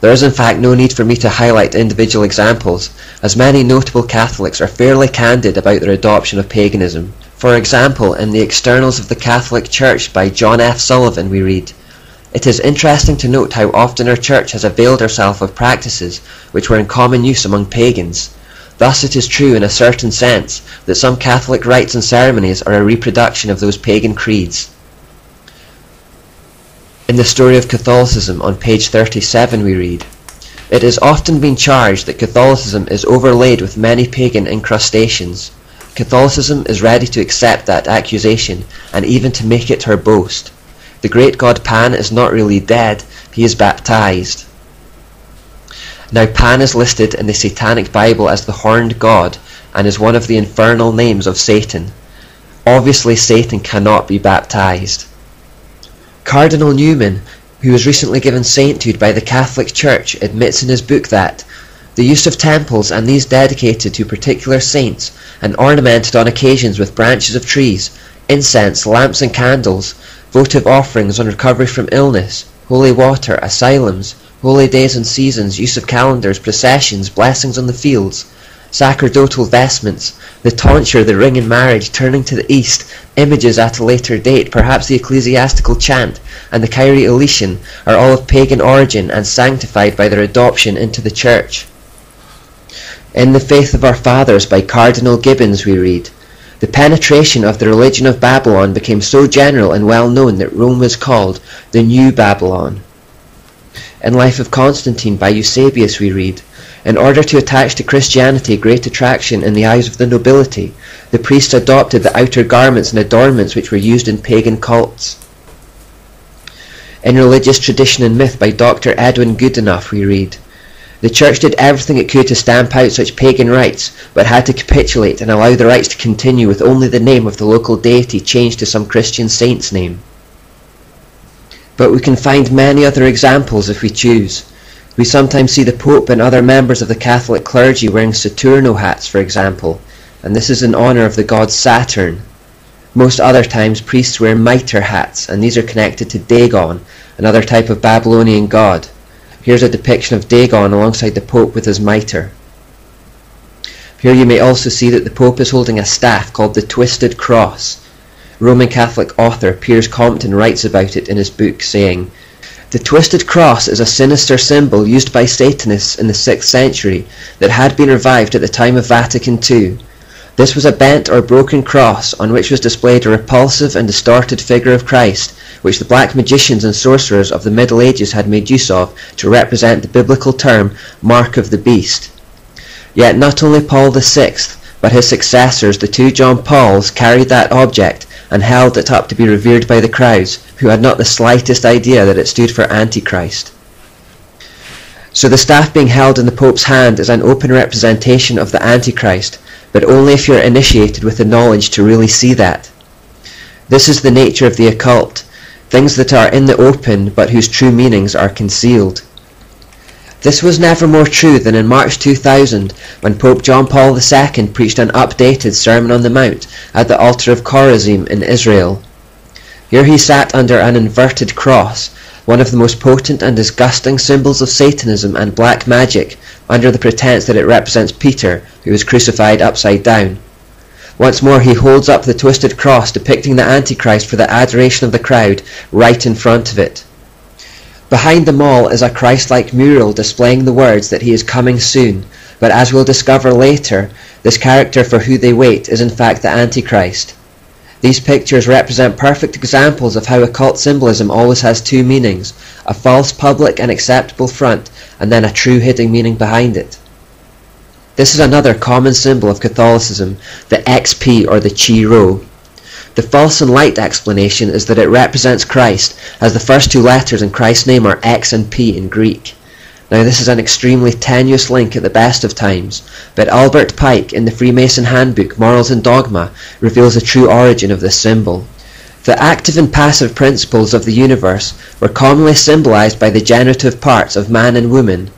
There is in fact no need for me to highlight individual examples, as many notable Catholics are fairly candid about their adoption of paganism. For example, in the Externals of the Catholic Church by John F. Sullivan we read, "It is interesting to note how often our Church has availed herself of practices which were in common use among pagans. Thus it is true in a certain sense that some Catholic rites and ceremonies are a reproduction of those pagan creeds. In the Story of Catholicism on page 37 we read, "It has often been charged that Catholicism is overlaid with many pagan incrustations. Catholicism is ready to accept that accusation and even to make it her boast. The great god Pan is not really dead, he is baptized." Now Pan is listed in the Satanic Bible as the horned god and is one of the infernal names of Satan. Obviously Satan cannot be baptized. Cardinal Newman, who was recently given sainthood by the Catholic Church, admits in his book that the use of temples, and these dedicated to particular saints and ornamented on occasions with branches of trees, incense, lamps and candles, votive offerings on recovery from illness, holy water, asylums, holy days and seasons, use of calendars, processions, blessings on the fields, sacerdotal vestments, the tonsure, the ring in marriage, turning to the east, images at a later date, perhaps the ecclesiastical chant, and the Kyrie eleison are all of pagan origin and sanctified by their adoption into the Church. In The Faith of Our Fathers by Cardinal Gibbons we read, "The penetration of the religion of Babylon became so general and well known that Rome was called the New Babylon." In Life of Constantine by Eusebius we read, "In order to attach to Christianity great attraction in the eyes of the nobility, the priests adopted the outer garments and adornments which were used in pagan cults." In Religious Tradition and Myth by Dr. Edwin Goodenough we read, "The Church did everything it could to stamp out such pagan rites, but had to capitulate and allow the rites to continue with only the name of the local deity changed to some Christian saint's name." But we can find many other examples if we choose. We sometimes see the Pope and other members of the Catholic clergy wearing Saturno hats, for example, and this is in honour of the god Saturn. Most other times priests wear mitre hats, and these are connected to Dagon, another type of Babylonian god. Here's a depiction of Dagon alongside the Pope with his mitre. Here you may also see that the Pope is holding a staff called the Twisted Cross. Roman Catholic author Piers Compton writes about it in his book, saying, "The Twisted Cross is a sinister symbol used by Satanists in the 6th century that had been revived at the time of Vatican II. This was a bent or broken cross on which was displayed a repulsive and distorted figure of Christ, which the black magicians and sorcerers of the Middle Ages had made use of to represent the biblical term Mark of the Beast. Yet not only Paul VI, but his successors, the 2 John Pauls, carried that object and held it up to be revered by the crowds, who had not the slightest idea that it stood for Antichrist." So the staff being held in the Pope's hand is an open representation of the Antichrist, but only if you're initiated with the knowledge to really see that. This is the nature of the occult, things that are in the open but whose true meanings are concealed. This was never more true than in March 2000 when Pope John Paul II preached an updated Sermon on the Mount at the altar of Chorazim in Israel. Here he sat under an inverted cross, one of the most potent and disgusting symbols of Satanism and black magic, under the pretense that it represents Peter, who was crucified upside down. Once more he holds up the twisted cross depicting the Antichrist for the adoration of the crowd right in front of it. Behind them all is a Christ-like mural displaying the words that he is coming soon, but as we'll discover later, this character for who they wait is in fact the Antichrist. These pictures represent perfect examples of how occult symbolism always has two meanings, a false public and acceptable front, and then a true hidden meaning behind it. This is another common symbol of Catholicism, the XP or the Chi Rho. The false and light explanation is that it represents Christ, as the first two letters in Christ's name are X and P in Greek. Now this is an extremely tenuous link at the best of times, but Albert Pike in the Freemason Handbook, Morals and Dogma, reveals the true origin of this symbol. The active and passive principles of the universe were commonly symbolized by the generative parts of man and woman.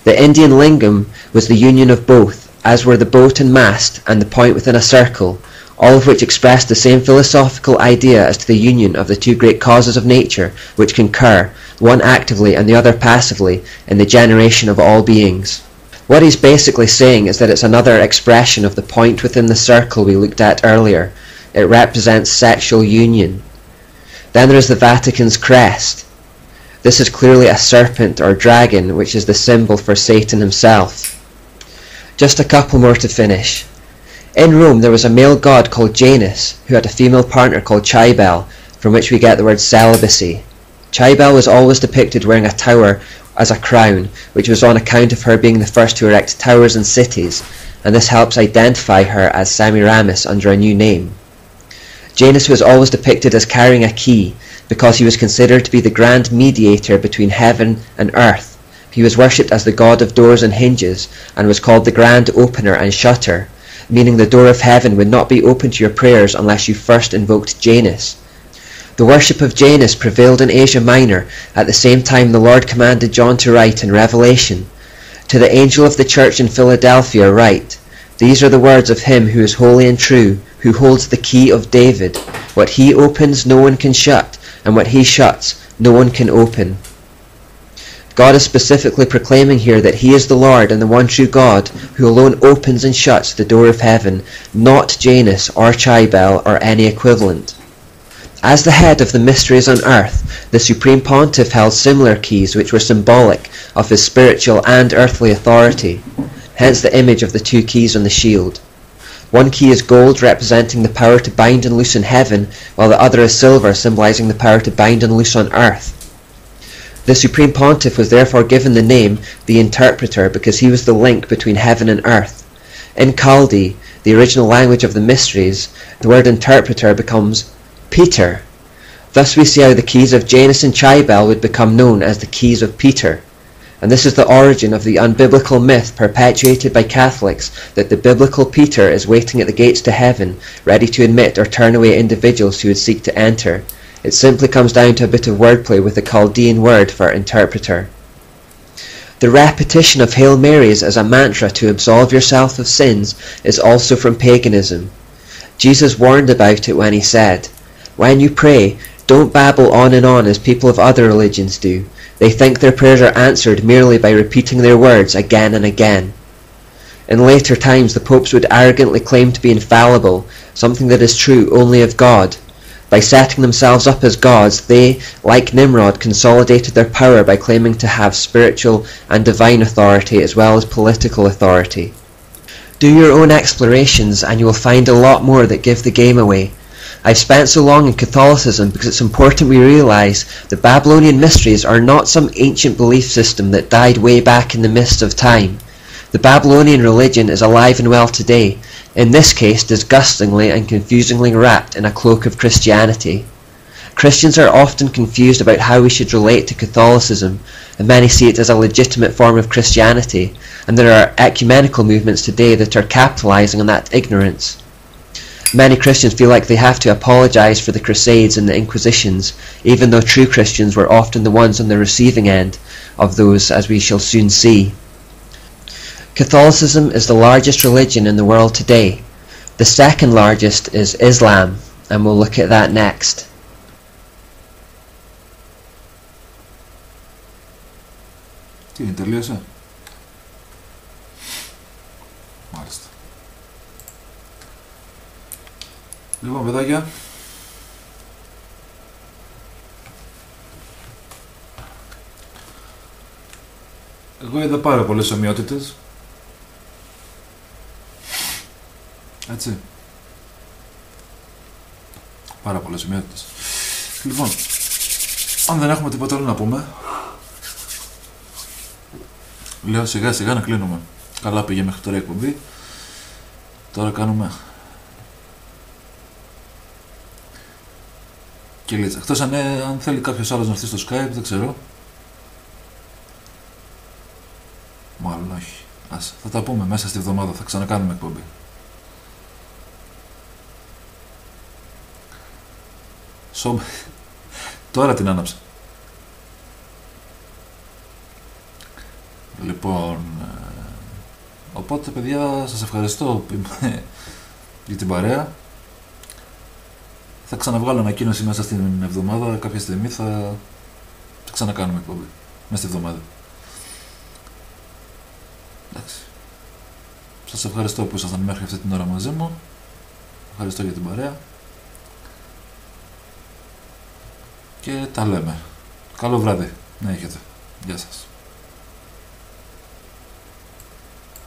The Indian lingam was the union of both, as were the boat and mast and the point within a circle, all of which expressed the same philosophical idea as to the union of the two great causes of nature which concur, one actively and the other passively, in the generation of all beings. What he's basically saying is that it's another expression of the point within the circle we looked at earlier. It represents sexual union. Then there is the Vatican's crest. This is clearly a serpent or dragon, which is the symbol for Satan himself. Just a couple more to finish. In Rome there was a male god called Janus, who had a female partner called Cybele, from which we get the word celibacy. Cybele was always depicted wearing a tower as a crown, which was on account of her being the first to erect towers and cities, and this helps identify her as Semiramis under a new name. Janus was always depicted as carrying a key, because he was considered to be the grand mediator between heaven and earth. He was worshipped as the god of doors and hinges, and was called the grand opener and shutter, meaning the door of heaven would not be open to your prayers unless you first invoked Janus. The worship of Janus prevailed in Asia Minor at the same time the Lord commanded John to write in Revelation, "To the angel of the church in Philadelphia write, These are the words of him who is holy and true, who holds the key of David. What he opens no one can shut, and what he shuts no one can open." God is specifically proclaiming here that he is the Lord and the one true God, who alone opens and shuts the door of heaven, not Janus or Cybele or any equivalent. As the head of the mysteries on earth, the Supreme Pontiff held similar keys which were symbolic of his spiritual and earthly authority, hence the image of the two keys on the shield. One key is gold, representing the power to bind and loose in heaven, while the other is silver, symbolizing the power to bind and loose on earth. The Supreme Pontiff was therefore given the name the Interpreter, because he was the link between heaven and earth. In Chaldee, the original language of the mysteries, the word interpreter becomes Peter. Thus we see how the keys of Janus and Cybele would become known as the keys of Peter. And this is the origin of the unbiblical myth perpetuated by Catholics that the biblical Peter is waiting at the gates to heaven, ready to admit or turn away individuals who would seek to enter. It simply comes down to a bit of wordplay with the Chaldean word for interpreter. The repetition of Hail Marys as a mantra to absolve yourself of sins is also from paganism. Jesus warned about it when he said, "When you pray, don't babble on and on as people of other religions do. They think their prayers are answered merely by repeating their words again and again." In later times the popes would arrogantly claim to be infallible, something that is true only of God. By setting themselves up as gods, they, like Nimrod, consolidated their power by claiming to have spiritual and divine authority as well as political authority. Do your own explorations and you will find a lot more that give the game away. I've spent so long in Catholicism because it's important we realize the Babylonian mysteries are not some ancient belief system that died way back in the mists of time. The Babylonian religion is alive and well today, in this case disgustingly and confusingly wrapped in a cloak of Christianity. Christians are often confused about how we should relate to Catholicism, and many see it as a legitimate form of Christianity, and there are ecumenical movements today that are capitalizing on that ignorance. Many Christians feel like they have to apologize for the Crusades and the Inquisitions, even though true Christians were often the ones on the receiving end of those, as we shall soon see. Catholicism is the largest religion in the world today. The second largest is Islam, and we'll look at that next. Τι είναι, τελείωσε? Μάλιστα. Λοιπόν, παιδάκια, εγώ είδα πάρα πολλές ομοιότητες. Έτσι. Πάρα πολλές ομοιότητες. Λοιπόν, αν δεν έχουμε τίποτα άλλο να πούμε, λέω σιγά σιγά να κλείνουμε. Καλά πήγε μέχρι τώρα η εκπομπή. Τώρα κάνουμε κυλίτσα. Εκτός αν θέλει κάποιος άλλος να έρθει στο Skype, δεν ξέρω. Μάλλον όχι. Ας, θα τα πούμε μέσα στη εβδομάδα, θα ξανακάνουμε εκπομπή. Τώρα την άναψα. Λοιπόν, οπότε παιδιά σας ευχαριστώ για την παρέα. Θα ξαναβγάλω ανακοίνωση μέσα στην εβδομάδα, κάποια στιγμή θα ξανακάνουμε εκπομπή, μέσα στη εβδομάδα. Εντάξει. Σας ευχαριστώ που ήσασταν μέχρι αυτή την ώρα μαζί μου. Ευχαριστώ για την παρέα. Και τα λέμε. Καλό βράδυ να έχετε. Γεια σας.